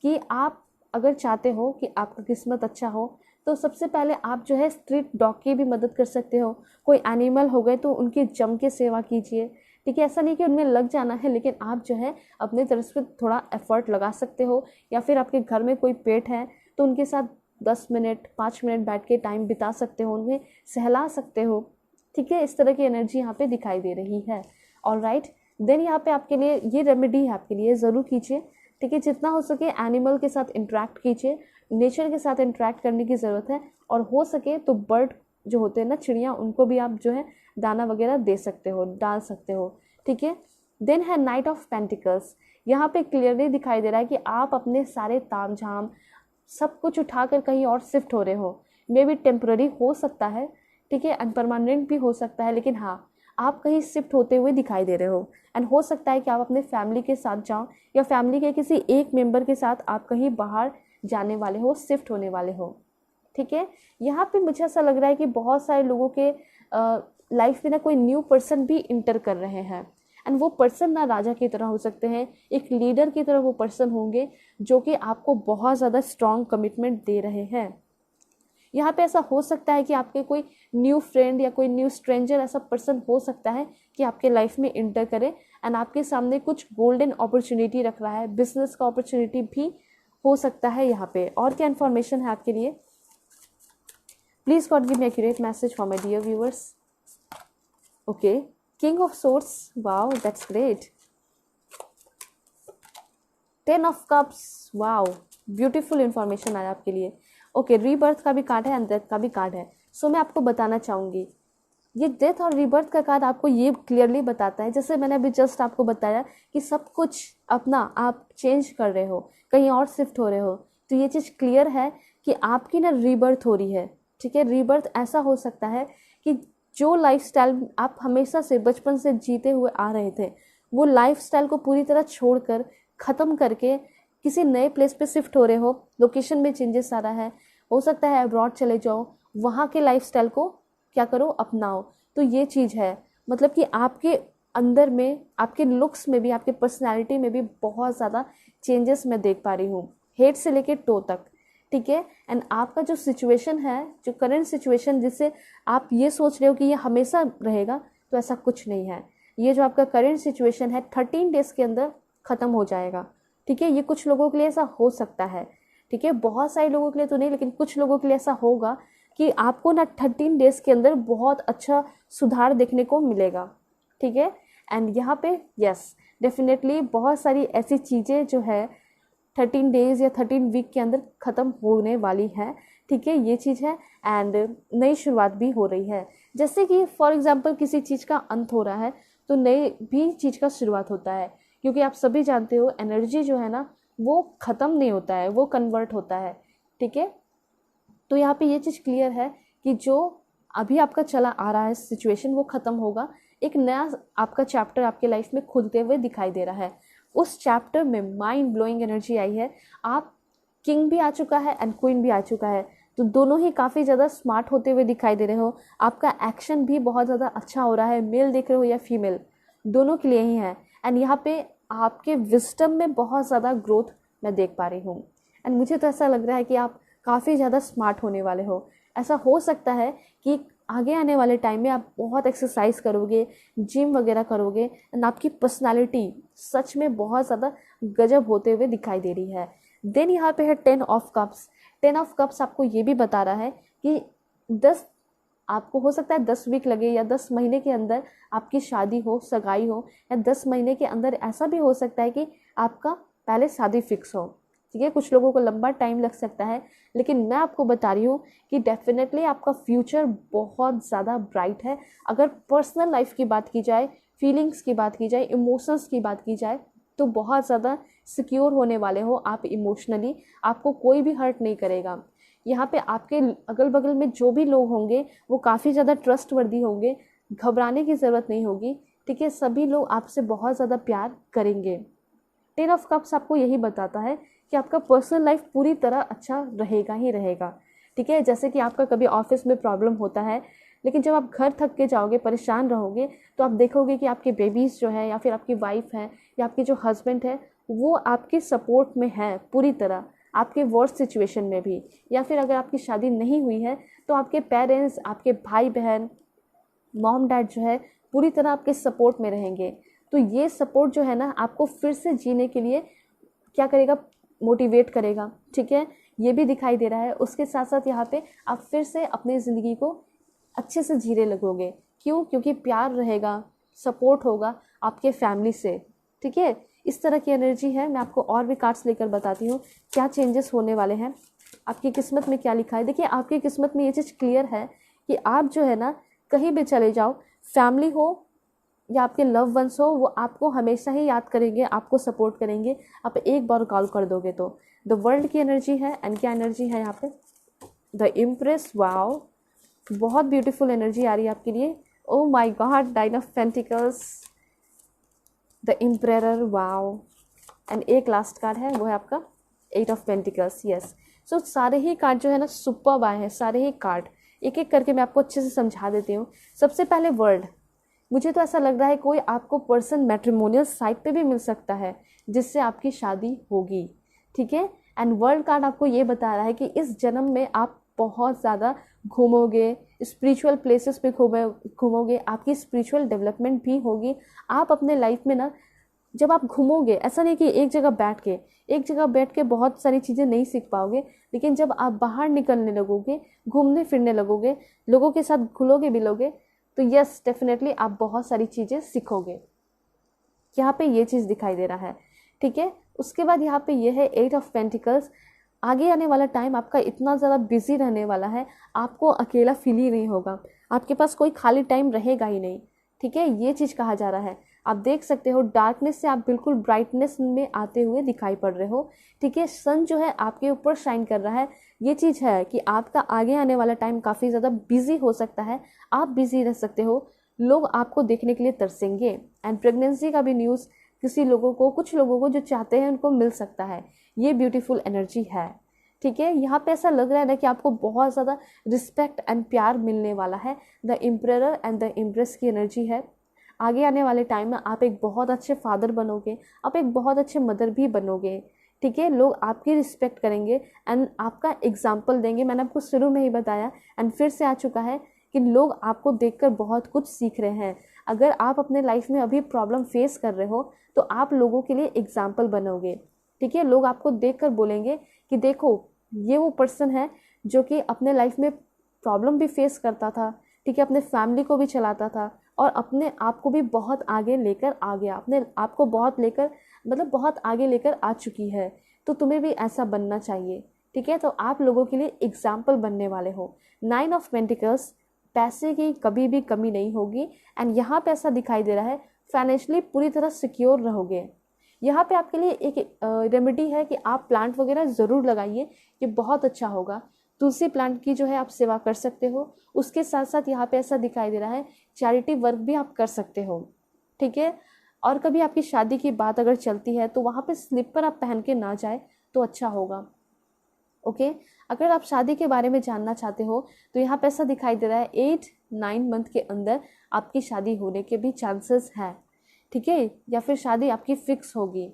कि आप अगर चाहते हो कि आपका किस्मत अच्छा हो तो सबसे पहले आप जो है स्ट्रीट डॉग की भी मदद कर सकते हो। कोई एनिमल हो गए तो उनकी जम के सेवा कीजिए। ठीक है, ऐसा नहीं कि उनमें लग जाना है, लेकिन आप जो है अपने तरफ से थोड़ा एफर्ट लगा सकते हो। या फिर आपके घर में कोई पेट है तो उनके साथ 10 मिनट 5 मिनट बैठ के टाइम बिता सकते हो, उन्हें सहला सकते हो। ठीक है, इस तरह की एनर्जी यहाँ पे दिखाई दे रही है। ऑलराइट, देन यहाँ पे आपके लिए ये रेमेडी है, आपके लिए ज़रूर कीजिए। ठीक है, जितना हो सके एनिमल के साथ इंटरेक्ट कीजिए, नेचर के साथ इंटरेक्ट करने की ज़रूरत है। और हो सके तो बर्ड जो होते हैं ना, चिड़िया, उनको भी आप जो है दाना वगैरह दे सकते हो, डाल सकते हो। ठीक है, देन है नाइट ऑफ पेंटिकल्स। यहाँ पे क्लियरली दिखाई दे रहा है कि आप अपने सारे ताम झाम सब कुछ उठाकर कहीं और शिफ्ट हो रहे हो। मे बी टेम्पररी हो सकता है, ठीक है, अनपरमानेंट भी हो सकता है, लेकिन हाँ आप कहीं शिफ्ट होते हुए दिखाई दे रहे हो। एंड हो सकता है कि आप अपने फैमिली के साथ जाओ, या फैमिली के किसी एक मेंबर के साथ आप कहीं बाहर जाने वाले हो, शिफ्ट होने वाले हो। ठीक है, यहाँ पे मुझे ऐसा लग रहा है कि बहुत सारे लोगों के लाइफ में ना कोई न्यू पर्सन भी इंटर कर रहे हैं। एंड वो पर्सन ना राजा की तरह हो सकते हैं, एक लीडर की तरह वो पर्सन होंगे जो कि आपको बहुत ज़्यादा स्ट्रॉन्ग कमिटमेंट दे रहे हैं। यहाँ पे ऐसा हो सकता है कि आपके कोई न्यू फ्रेंड या कोई न्यू स्ट्रेंजर ऐसा पर्सन हो सकता है कि आपके लाइफ में इंटर करे एंड आपके सामने कुछ गोल्डन अपॉर्चुनिटी रख रहा है, बिजनेस का अपॉर्चुनिटी भी हो सकता है यहाँ पे। और क्या इन्फॉर्मेशन है आपके लिए? Please God give me accurate message for my dear viewers. Okay, king of swords, wow that's great. 10 of cups, wow beautiful information आया आपके लिए। ओके, रीबर्थ का भी कार्ड है एंड डेथ का भी कार्ड है। सो मैं आपको बताना चाहूँगी, ये डेथ और रीबर्थ का कार्ड आपको ये क्लियरली बताता है, जैसे मैंने अभी जस्ट आपको बताया कि सब कुछ अपना आप चेंज कर रहे हो, कहीं और शिफ्ट हो रहे हो, तो ये चीज़ क्लियर है कि आपकी ना रीबर्थ हो रही है। ठीक है, रीबर्थ ऐसा हो सकता है कि जो लाइफस्टाइल आप हमेशा से बचपन से जीते हुए आ रहे थे, वो लाइफस्टाइल को पूरी तरह छोड़कर ख़त्म करके किसी नए प्लेस पे शिफ्ट हो रहे हो, लोकेशन में चेंजेस आ रहा है, हो सकता है अब्रॉड चले जाओ, वहाँ के लाइफस्टाइल को क्या करो, अपनाओ। तो ये चीज़ है, मतलब कि आपके अंदर में, आपके लुक्स में भी, आपके पर्सनैलिटी में भी बहुत ज़्यादा चेंजेस मैं देख पा रही हूँ, हेड से लेके टो तक। ठीक है, एंड आपका जो सिचुएशन है, जो करंट सिचुएशन जिससे आप ये सोच रहे हो कि ये हमेशा रहेगा, तो ऐसा कुछ नहीं है। ये जो आपका करंट सिचुएशन है 13 डेज़ के अंदर ख़त्म हो जाएगा। ठीक है, ये कुछ लोगों के लिए ऐसा हो सकता है। ठीक है, बहुत सारे लोगों के लिए तो नहीं, लेकिन कुछ लोगों के लिए ऐसा होगा कि आपको ना 13 डेज़ के अंदर बहुत अच्छा सुधार देखने को मिलेगा। ठीक है, एंड यहाँ पे यस डेफिनेटली बहुत सारी ऐसी चीज़ें जो है 13 डेज़ या 13 वीक के अंदर ख़त्म होने वाली है। ठीक है, ये चीज़ है, एंड नई शुरुआत भी हो रही है। जैसे कि फॉर एग्जांपल किसी चीज़ का अंत हो रहा है तो नई भी चीज़ का शुरुआत होता है, क्योंकि आप सभी जानते हो एनर्जी जो है ना वो ख़त्म नहीं होता है, वो कन्वर्ट होता है। ठीक है, तो यहाँ पे ये चीज़ क्लियर है कि जो अभी आपका चला आ रहा है सिचुएशन वो ख़त्म होगा, एक नया आपका चैप्टर आपके लाइफ में खुलते हुए दिखाई दे रहा है। उस चैप्टर में माइंड ब्लोइंग एनर्जी आई है, आप किंग भी आ चुका है एंड क्वीन भी आ चुका है, तो दोनों ही काफ़ी ज़्यादा स्मार्ट होते हुए दिखाई दे रहे हो। आपका एक्शन भी बहुत ज़्यादा अच्छा हो रहा है, मेल देख रहे हो या फीमेल, दोनों के लिए ही है। एंड यहाँ पे आपके विजडम में बहुत ज़्यादा ग्रोथ मैं देख पा रही हूँ, एंड मुझे तो ऐसा लग रहा है कि आप काफ़ी ज़्यादा स्मार्ट होने वाले हो। ऐसा हो सकता है कि आगे आने वाले टाइम में आप बहुत एक्सरसाइज करोगे, जिम वगैरह करोगे, एंड आपकी पर्सनालिटी सच में बहुत ज़्यादा गजब होते हुए दिखाई दे रही है। देन यहाँ पे है 10 ऑफ कप्स। 10 ऑफ कप्स आपको ये भी बता रहा है कि 10 आपको हो सकता है 10 वीक लगे या 10 महीने के अंदर आपकी शादी हो, सगाई हो, या 10 महीने के अंदर ऐसा भी हो सकता है कि आपका पहले शादी फिक्स हो। ठीक है, कुछ लोगों को लंबा टाइम लग सकता है, लेकिन मैं आपको बता रही हूँ कि डेफिनेटली आपका फ्यूचर बहुत ज़्यादा ब्राइट है। अगर पर्सनल लाइफ की बात की जाए, फीलिंग्स की बात की जाए, इमोशंस की बात की जाए, तो बहुत ज़्यादा सिक्योर होने वाले हो आप इमोशनली, आपको कोई भी हर्ट नहीं करेगा। यहाँ पे आपके अगल बगल में जो भी लोग होंगे वो काफ़ी ज़्यादा ट्रस्टवर्दी होंगे, घबराने की ज़रूरत नहीं होगी। ठीक है, सभी लोग आपसे बहुत ज़्यादा प्यार करेंगे। 10 ऑफ कप्स आपको यही बताता है कि आपका पर्सनल लाइफ पूरी तरह अच्छा रहेगा ही रहेगा। ठीक है, जैसे कि आपका कभी ऑफिस में प्रॉब्लम होता है, लेकिन जब आप घर थक के जाओगे, परेशान रहोगे, तो आप देखोगे कि आपके बेबीज़ जो है, या फिर आपकी वाइफ है, या आपके जो हस्बैंड है, वो आपके सपोर्ट में है पूरी तरह, आपके वर्स्ट सिचुएशन में भी। या फिर अगर आपकी शादी नहीं हुई है तो आपके पेरेंट्स, आपके भाई बहन, मॉम डैड जो है पूरी तरह आपके सपोर्ट में रहेंगे। तो ये सपोर्ट जो है ना आपको फिर से जीने के लिए क्या करेगा, मोटिवेट करेगा। ठीक है, ये भी दिखाई दे रहा है। उसके साथ साथ यहाँ पे आप फिर से अपनी ज़िंदगी को अच्छे से जीने लगोगे। क्यों? क्योंकि प्यार रहेगा, सपोर्ट होगा आपके फैमिली से। ठीक है, इस तरह की एनर्जी है। मैं आपको और भी कार्ड्स लेकर बताती हूँ क्या चेंजेस होने वाले हैं, आपकी किस्मत में क्या लिखा है। देखिए, आपकी किस्मत में ये चीज़ क्लियर है कि आप जो है ना कहीं भी चले जाओ, फैमिली हो या आपके लव वंस हो, वो आपको हमेशा ही याद करेंगे, आपको सपोर्ट करेंगे। आप एक बार कॉल कर दोगे तो। द वर्ल्ड की एनर्जी है, एंड क्या एनर्जी है यहाँ पे, द इम्प्रेस। वाओ, बहुत ब्यूटीफुल एनर्जी आ रही है आपके लिए। Oh my God, 9 of pentacles, the emperor. Wow, and एक लास्ट कार्ड है, वो है आपका 8 ऑफ पेंटिकल्स। यस, सो सारे ही कार्ड जो है ना सुपर्ब आए हैं, सारे ही कार्ड। एक एक करके मैं आपको अच्छे से समझा देती हूँ। सबसे पहले वर्ल्ड, मुझे तो ऐसा लग रहा है कोई आपको पर्सन मैट्रिमोनियल साइट पे भी मिल सकता है जिससे आपकी शादी होगी। ठीक है, एंड वर्ल्ड कार्ड आपको ये बता रहा है कि इस जन्म में आप बहुत ज़्यादा घूमोगे, स्पिरिचुअल प्लेसेस पे घूमोगे, आपकी स्पिरिचुअल डेवलपमेंट भी होगी। आप अपने लाइफ में ना जब आप घूमोगे, ऐसा नहीं कि एक जगह बैठ के बहुत सारी चीज़ें नहीं सीख पाओगे, लेकिन जब आप बाहर निकलने लगोगे, घूमने फिरने लगोगे, लोगों के साथ घुलोगे मिलोगे, तो यस डेफिनेटली आप बहुत सारी चीज़ें सीखोगे। यहाँ पे ये चीज़ दिखाई दे रहा है। ठीक है, उसके बाद यहाँ पे ये है 8 ऑफ पेंटिकल्स। आगे आने वाला टाइम आपका इतना ज़्यादा बिजी रहने वाला है, आपको अकेला फील ही नहीं होगा, आपके पास कोई खाली टाइम रहेगा ही नहीं। ठीक है, ये चीज़ कहा जा रहा है। आप देख सकते हो डार्कनेस से आप बिल्कुल ब्राइटनेस में आते हुए दिखाई पड़ रहे हो। ठीक है, सन जो है आपके ऊपर शाइन कर रहा है। ये चीज़ है कि आपका आगे आने वाला टाइम काफ़ी ज़्यादा बिजी हो सकता है, आप बिजी रह सकते हो, लोग आपको देखने के लिए तरसेंगे। एंड प्रेगनेंसी का भी न्यूज़ किसी लोगों को, कुछ लोगों को जो चाहते हैं उनको मिल सकता है। ये ब्यूटीफुल एनर्जी है। ठीक है, यहाँ पे ऐसा लग रहा है ना कि आपको बहुत ज़्यादा रिस्पेक्ट एंड प्यार मिलने वाला है। The emperor and the empress की एनर्जी है। आगे आने वाले टाइम में आप एक बहुत अच्छे फादर बनोगे, आप एक बहुत अच्छे मदर भी बनोगे। ठीक है, लोग आपकी रिस्पेक्ट करेंगे एंड आपका एग्जाम्पल देंगे। मैंने आपको शुरू में ही बताया एंड फिर से आ चुका है कि लोग आपको देखकर बहुत कुछ सीख रहे हैं। अगर आप अपने लाइफ में अभी प्रॉब्लम फेस कर रहे हो तो आप लोगों के लिए एग्जाम्पल बनोगे। ठीक है, लोग आपको देखकर बोलेंगे कि देखो ये वो पर्सन है जो कि अपने लाइफ में प्रॉब्लम भी फेस करता था। ठीक है, अपने फैमिली को भी चलाता था और अपने आप को भी बहुत आगे लेकर आ गया, अपने आप को बहुत लेकर मतलब बहुत आगे लेकर आ चुकी है। तो तुम्हें भी ऐसा बनना चाहिए। ठीक है, तो आप लोगों के लिए एग्जाम्पल बनने वाले हो। 9 ऑफ पेंटिकल्स, पैसे की कभी भी कमी नहीं होगी। एंड यहाँ पे ऐसा दिखाई दे रहा है फाइनेंशियली पूरी तरह सिक्योर रहोगे। यहाँ पे आपके लिए एक रेमेडी है कि आप प्लांट वगैरह ज़रूर लगाइए, ये बहुत अच्छा होगा। तुलसी प्लांट की जो है आप सेवा कर सकते हो। उसके साथ साथ यहाँ पे ऐसा दिखाई दे रहा है चैरिटी वर्क भी आप कर सकते हो। ठीक है, और कभी आपकी शादी की बात अगर चलती है तो वहाँ पे स्लीपर आप पहन के ना जाए तो अच्छा होगा। ओके, अगर आप शादी के बारे में जानना चाहते हो तो यहाँ पे ऐसा दिखाई दे रहा है 8-9 मंथ के अंदर आपकी शादी होने के भी चांसेस हैं। ठीक है, या फिर शादी आपकी फिक्स होगी।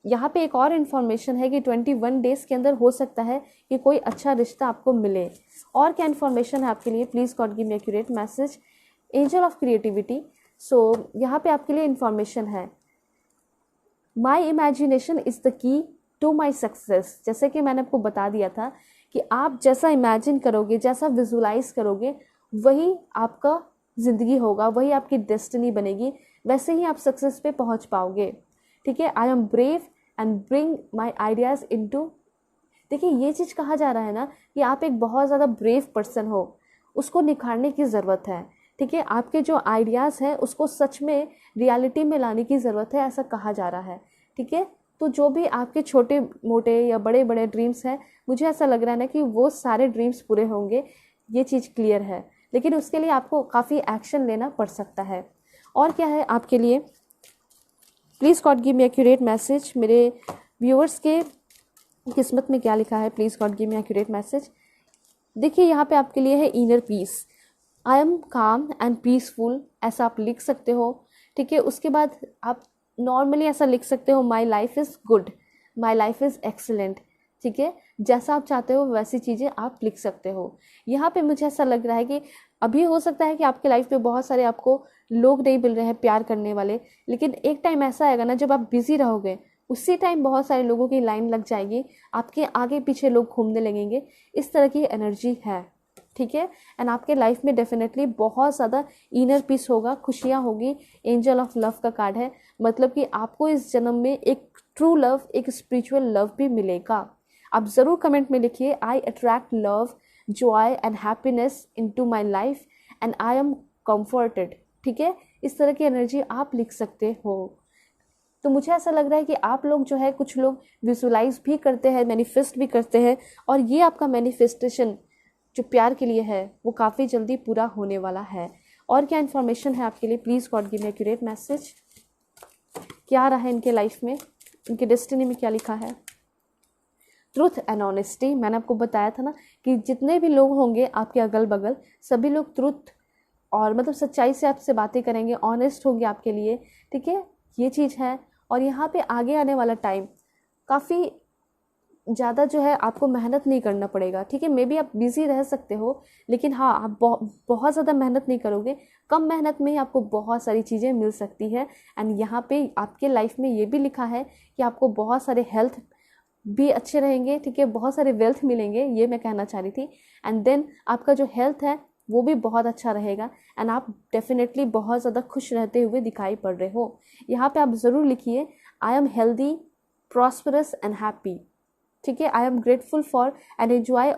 यहाँ पे एक और इन्फॉर्मेशन है कि 21 डेज़ के अंदर हो सकता है कि कोई अच्छा रिश्ता आपको मिले। और क्या इन्फॉर्मेशन है आपके लिए? Please God give me accurate message. Angel of creativity. So यहाँ पे आपके लिए इन्फॉर्मेशन है, my imagination is the key to my success. जैसे कि मैंने आपको बता दिया था कि आप जैसा इमेजिन करोगे, जैसा विजुलाइज करोगे, वही आपका ज़िंदगी होगा, वही आपकी डेस्टिनी बनेगी, वैसे ही आप सक्सेस पे पहुंच पाओगे। ठीक है, I M brave and bring my ideas into. देखिए, ये चीज़ कहा जा रहा है ना कि आप एक बहुत ज़्यादा ब्रेव पर्सन हो, उसको निखारने की ज़रूरत है। ठीक है, आपके जो आइडियाज़ हैं उसको सच में रियलिटी में लाने की ज़रूरत है, ऐसा कहा जा रहा है। ठीक है, तो जो भी आपके छोटे मोटे या बड़े बड़े ड्रीम्स हैं, मुझे ऐसा लग रहा है ना कि वो सारे ड्रीम्स पूरे होंगे, ये चीज़ क्लियर है। लेकिन उसके लिए आपको काफ़ी एक्शन लेना पड़ सकता है। और क्या है आपके लिए? Please God give me accurate message. मेरे व्यूअर्स के किस्मत में क्या लिखा है? Please God give me accurate message. देखिए, यहाँ पे आपके लिए है इनर पीस। आई एम काम एंड पीसफुल, ऐसा आप लिख सकते हो। ठीक है, उसके बाद आप नॉर्मली ऐसा लिख सकते हो, my life is good, my life is excellent. ठीक है, जैसा आप चाहते हो वैसी चीज़ें आप लिख सकते हो। यहाँ पे मुझे ऐसा लग रहा है कि अभी हो सकता है कि आपके लाइफ में बहुत सारे आपको लोग नहीं मिल रहे हैं प्यार करने वाले, लेकिन एक टाइम ऐसा आएगा ना जब आप बिजी रहोगे, उसी टाइम बहुत सारे लोगों की लाइन लग जाएगी, आपके आगे पीछे लोग घूमने लगेंगे। इस तरह की एनर्जी है। ठीक है, एंड आपके लाइफ में डेफिनेटली बहुत ज़्यादा इनर पीस होगा, खुशियाँ होगी। एंजल ऑफ लव का कार्ड है, मतलब कि आपको इस जन्म में एक ट्रू लव, एक स्पिरिचुअल लव भी मिलेगा। आप ज़रूर कमेंट में लिखिए, I attract love, joy and happiness into my life and I am comforted. ठीक है, इस तरह की एनर्जी आप लिख सकते हो। तो मुझे ऐसा लग रहा है कि आप लोग जो है, कुछ लोग विजुलाइज भी करते हैं, मैनिफेस्ट भी करते हैं, और ये आपका मैनिफेस्टेशन जो प्यार के लिए है वो काफ़ी जल्दी पूरा होने वाला है। और क्या इन्फॉर्मेशन है आपके लिए? Please God give me accurate message. क्या आ रहा है इनके लाइफ में, इनके डेस्टिनी में क्या लिखा है? Truth and honesty. मैंने आपको बताया था ना कि जितने भी लोग होंगे आपके अगल बगल, सभी लोग ट्रूथ और मतलब सच्चाई से आपसे बातें करेंगे, ऑनेस्ट होंगे आपके लिए। ठीक है, ये चीज़ है। और यहाँ पे आगे आने वाला टाइम काफ़ी ज़्यादा जो है आपको मेहनत नहीं करना पड़ेगा। ठीक है, मे बी आप बिज़ी रह सकते हो, लेकिन हाँ, आप बहुत ज़्यादा मेहनत नहीं करोगे, कम मेहनत में ही आपको बहुत सारी चीज़ें मिल सकती है। एंड यहाँ पे आपके लाइफ में ये भी लिखा है कि आपको बहुत सारे हेल्थ भी अच्छे रहेंगे। ठीक है, बहुत सारे वेल्थ मिलेंगे, ये मैं कहना चाह रही थी। एंड देन आपका जो हेल्थ है वो भी बहुत अच्छा रहेगा एंड आप डेफिनेटली बहुत ज़्यादा खुश रहते हुए दिखाई पड़ रहे हो। यहाँ पे आप ज़रूर लिखिए, I am healthy, prosperous and happy. ठीक है, I am grateful for and enjoy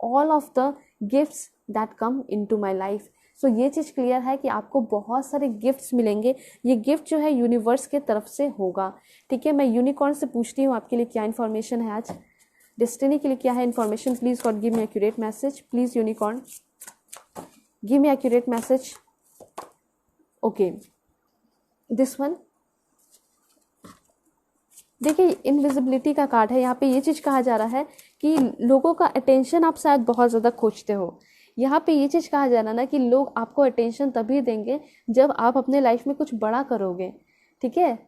all of the gifts that come into my life. So ये चीज़ क्लियर है कि आपको बहुत सारे गिफ्ट्स मिलेंगे। ये गिफ्ट जो है यूनिवर्स के तरफ से होगा। ठीक है, मैं यूनिकॉर्न से पूछती हूँ आपके लिए क्या इन्फॉर्मेशन है आज, डेस्टिनी के लिए क्या है information. Please God give me accurate message, please unicorn give me accurate message. Okay, this one देखिए, इनविजिबिलिटी का कार्ड है। यहाँ पे ये चीज़ कहा जा रहा है कि लोगों का अटेंशन आप शायद बहुत ज़्यादा खोजते हो। यहाँ पे ये चीज़ कहा जा रहा है ना कि लोग आपको अटेंशन तभी देंगे जब आप अपने लाइफ में कुछ बड़ा करोगे। ठीक है,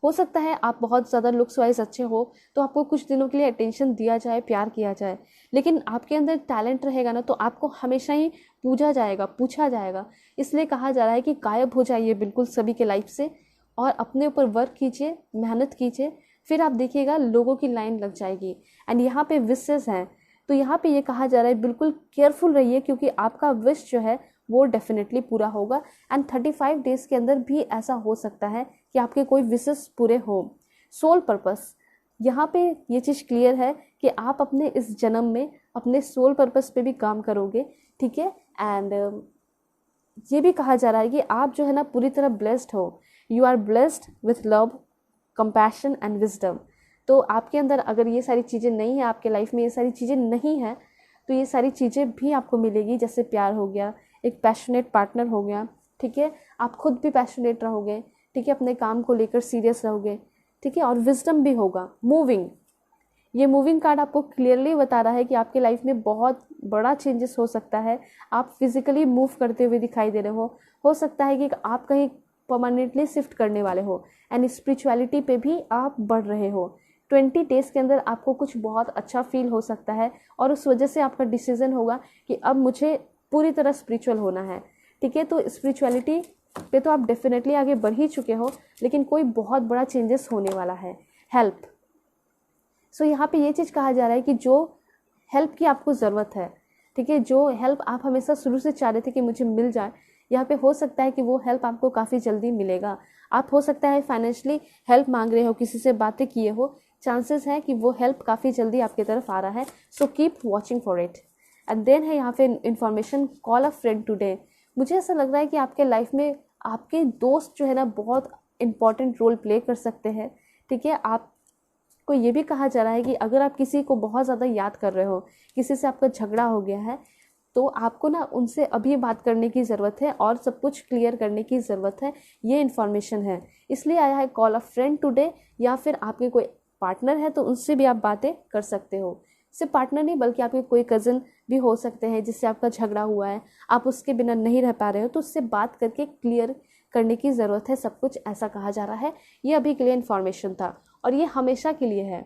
हो सकता है आप बहुत ज़्यादा लुक्स वाइज अच्छे हो तो आपको कुछ दिनों के लिए अटेंशन दिया जाए, प्यार किया जाए, लेकिन आपके अंदर टैलेंट रहेगा ना तो आपको हमेशा ही पूछा जाएगा। इसलिए कहा जा रहा है कि गायब हो जाइए बिल्कुल सभी के लाइफ से और अपने ऊपर वर्क कीजिए, मेहनत कीजिए, फिर आप देखिएगा लोगों की लाइन लग जाएगी। एंड यहाँ पे विशेस हैं, तो यहाँ पे ये कहा जा रहा है बिल्कुल केयरफुल रहिए क्योंकि आपका विश जो है वो डेफिनेटली पूरा होगा। एंड 35 डेज़ के अंदर भी ऐसा हो सकता है कि आपके कोई विशेस पूरे हो। सोल पर्पस, यहाँ पे ये चीज़ क्लियर है कि आप अपने इस जन्म में अपने सोल पर्पस पे भी काम करोगे। ठीक है, एंड ये भी कहा जा रहा है कि आप जो है ना पूरी तरह ब्लेस्ड हो। You are blessed with love, compassion and wisdom. तो आपके अंदर अगर ये सारी चीज़ें नहीं है, आपके लाइफ में ये सारी चीज़ें नहीं हैं, तो ये सारी चीज़ें भी आपको मिलेगी। जैसे प्यार हो गया, एक पैशनेट पार्टनर हो गया, ठीक है, आप खुद भी पैशनेट रहोगे, ठीक है, अपने काम को लेकर सीरियस रहोगे, ठीक है, और विजडम भी होगा। मूविंग, ये मूविंग कार्ड आपको क्लियरली बता रहा है कि आपके लाइफ में बहुत बड़ा चेंजेस हो सकता है। आप फिजिकली मूव करते हुए दिखाई दे रहे हो सकता है कि आप कहीं परमानेंटली शिफ्ट करने वाले हो। एंड स्पिरिचुअलिटी पे भी आप बढ़ रहे हो। 20 डेज़ के अंदर आपको कुछ बहुत अच्छा फील हो सकता है और उस वजह से आपका डिसीजन होगा कि अब मुझे पूरी तरह स्पिरिचुअल होना है। ठीक है, तो स्पिरिचुअलिटी पे तो आप डेफिनेटली आगे बढ़ ही चुके हो, लेकिन कोई बहुत बड़ा चेंजेस होने वाला है। हेल्प, सो यहाँ पे ये चीज़ कहा जा रहा है कि जो हेल्प की आपको ज़रूरत है, ठीक है, जो हेल्प आप हमेशा शुरू से चाह रहे थे कि मुझे मिल जाए, यहाँ पे हो सकता है कि वो हेल्प आपको काफ़ी जल्दी मिलेगा। आप हो सकता है फाइनेंशियली हेल्प मांग रहे हो, किसी से बातें किए हो, चांसेस है कि वो हेल्प काफ़ी जल्दी आपकी तरफ आ रहा है। So keep watching for it. And then है यहाँ पे information, call a friend today. मुझे ऐसा लग रहा है कि आपके लाइफ में आपके दोस्त जो है ना बहुत इंपॉर्टेंट रोल प्ले कर सकते हैं। ठीक है, आपको ये भी कहा जा रहा है कि अगर आप किसी को बहुत ज़्यादा याद कर रहे हो, किसी से आपका झगड़ा हो गया है, तो आपको ना उनसे अभी बात करने की ज़रूरत है और सब कुछ क्लियर करने की ज़रूरत है। ये इन्फॉर्मेशन है, इसलिए आया है कॉल अ फ्रेंड टुडे। या फिर आपके कोई पार्टनर है तो उनसे भी आप बातें कर सकते हो। सिर्फ पार्टनर नहीं बल्कि आपके कोई कज़न भी हो सकते हैं जिससे आपका झगड़ा हुआ है, आप उसके बिना नहीं रह पा रहे हो, तो उससे बात करके क्लियर करने की ज़रूरत है सब कुछ, ऐसा कहा जा रहा है। ये अभी के लिए इन्फॉर्मेशन था और ये हमेशा के लिए है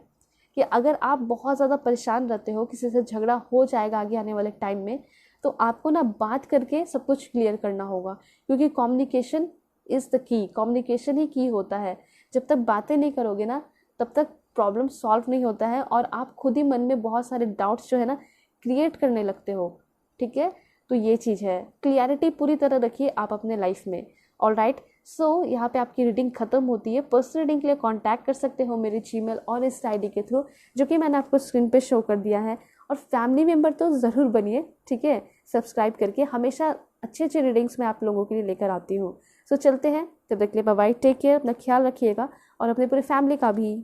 कि अगर आप बहुत ज़्यादा परेशान रहते हो, किसी से झगड़ा हो जाएगा आगे आने वाले टाइम में, तो आपको ना बात करके सब कुछ क्लियर करना होगा, क्योंकि communication is the key. Communication ही की होता है। जब तक बातें नहीं करोगे ना तब तक प्रॉब्लम सॉल्व नहीं होता है और आप खुद ही मन में बहुत सारे डाउट्स जो है ना क्रिएट करने लगते हो। ठीक है, तो ये चीज़ है, क्लियरिटी पूरी तरह रखिए आप अपने लाइफ में। ऑलराइट, सो यहाँ पे आपकी रीडिंग खत्म होती है। पर्सनल रीडिंग के लिए कांटेक्ट कर सकते हो मेरे जीमेल और इस आईडी के थ्रू जो कि मैंने आपको स्क्रीन पे शो कर दिया है। और फैमिली मेम्बर तो ज़रूर बनिए, ठीक है, सब्सक्राइब करके। हमेशा अच्छे अच्छे रीडिंग्स मैं आप लोगों के लिए लेकर आती हूँ। सो चलते हैं, तब तक के लिए बाय बाय, टेक केयर, अपना ख्याल रखिएगा और अपने पूरी फैमिली का भी।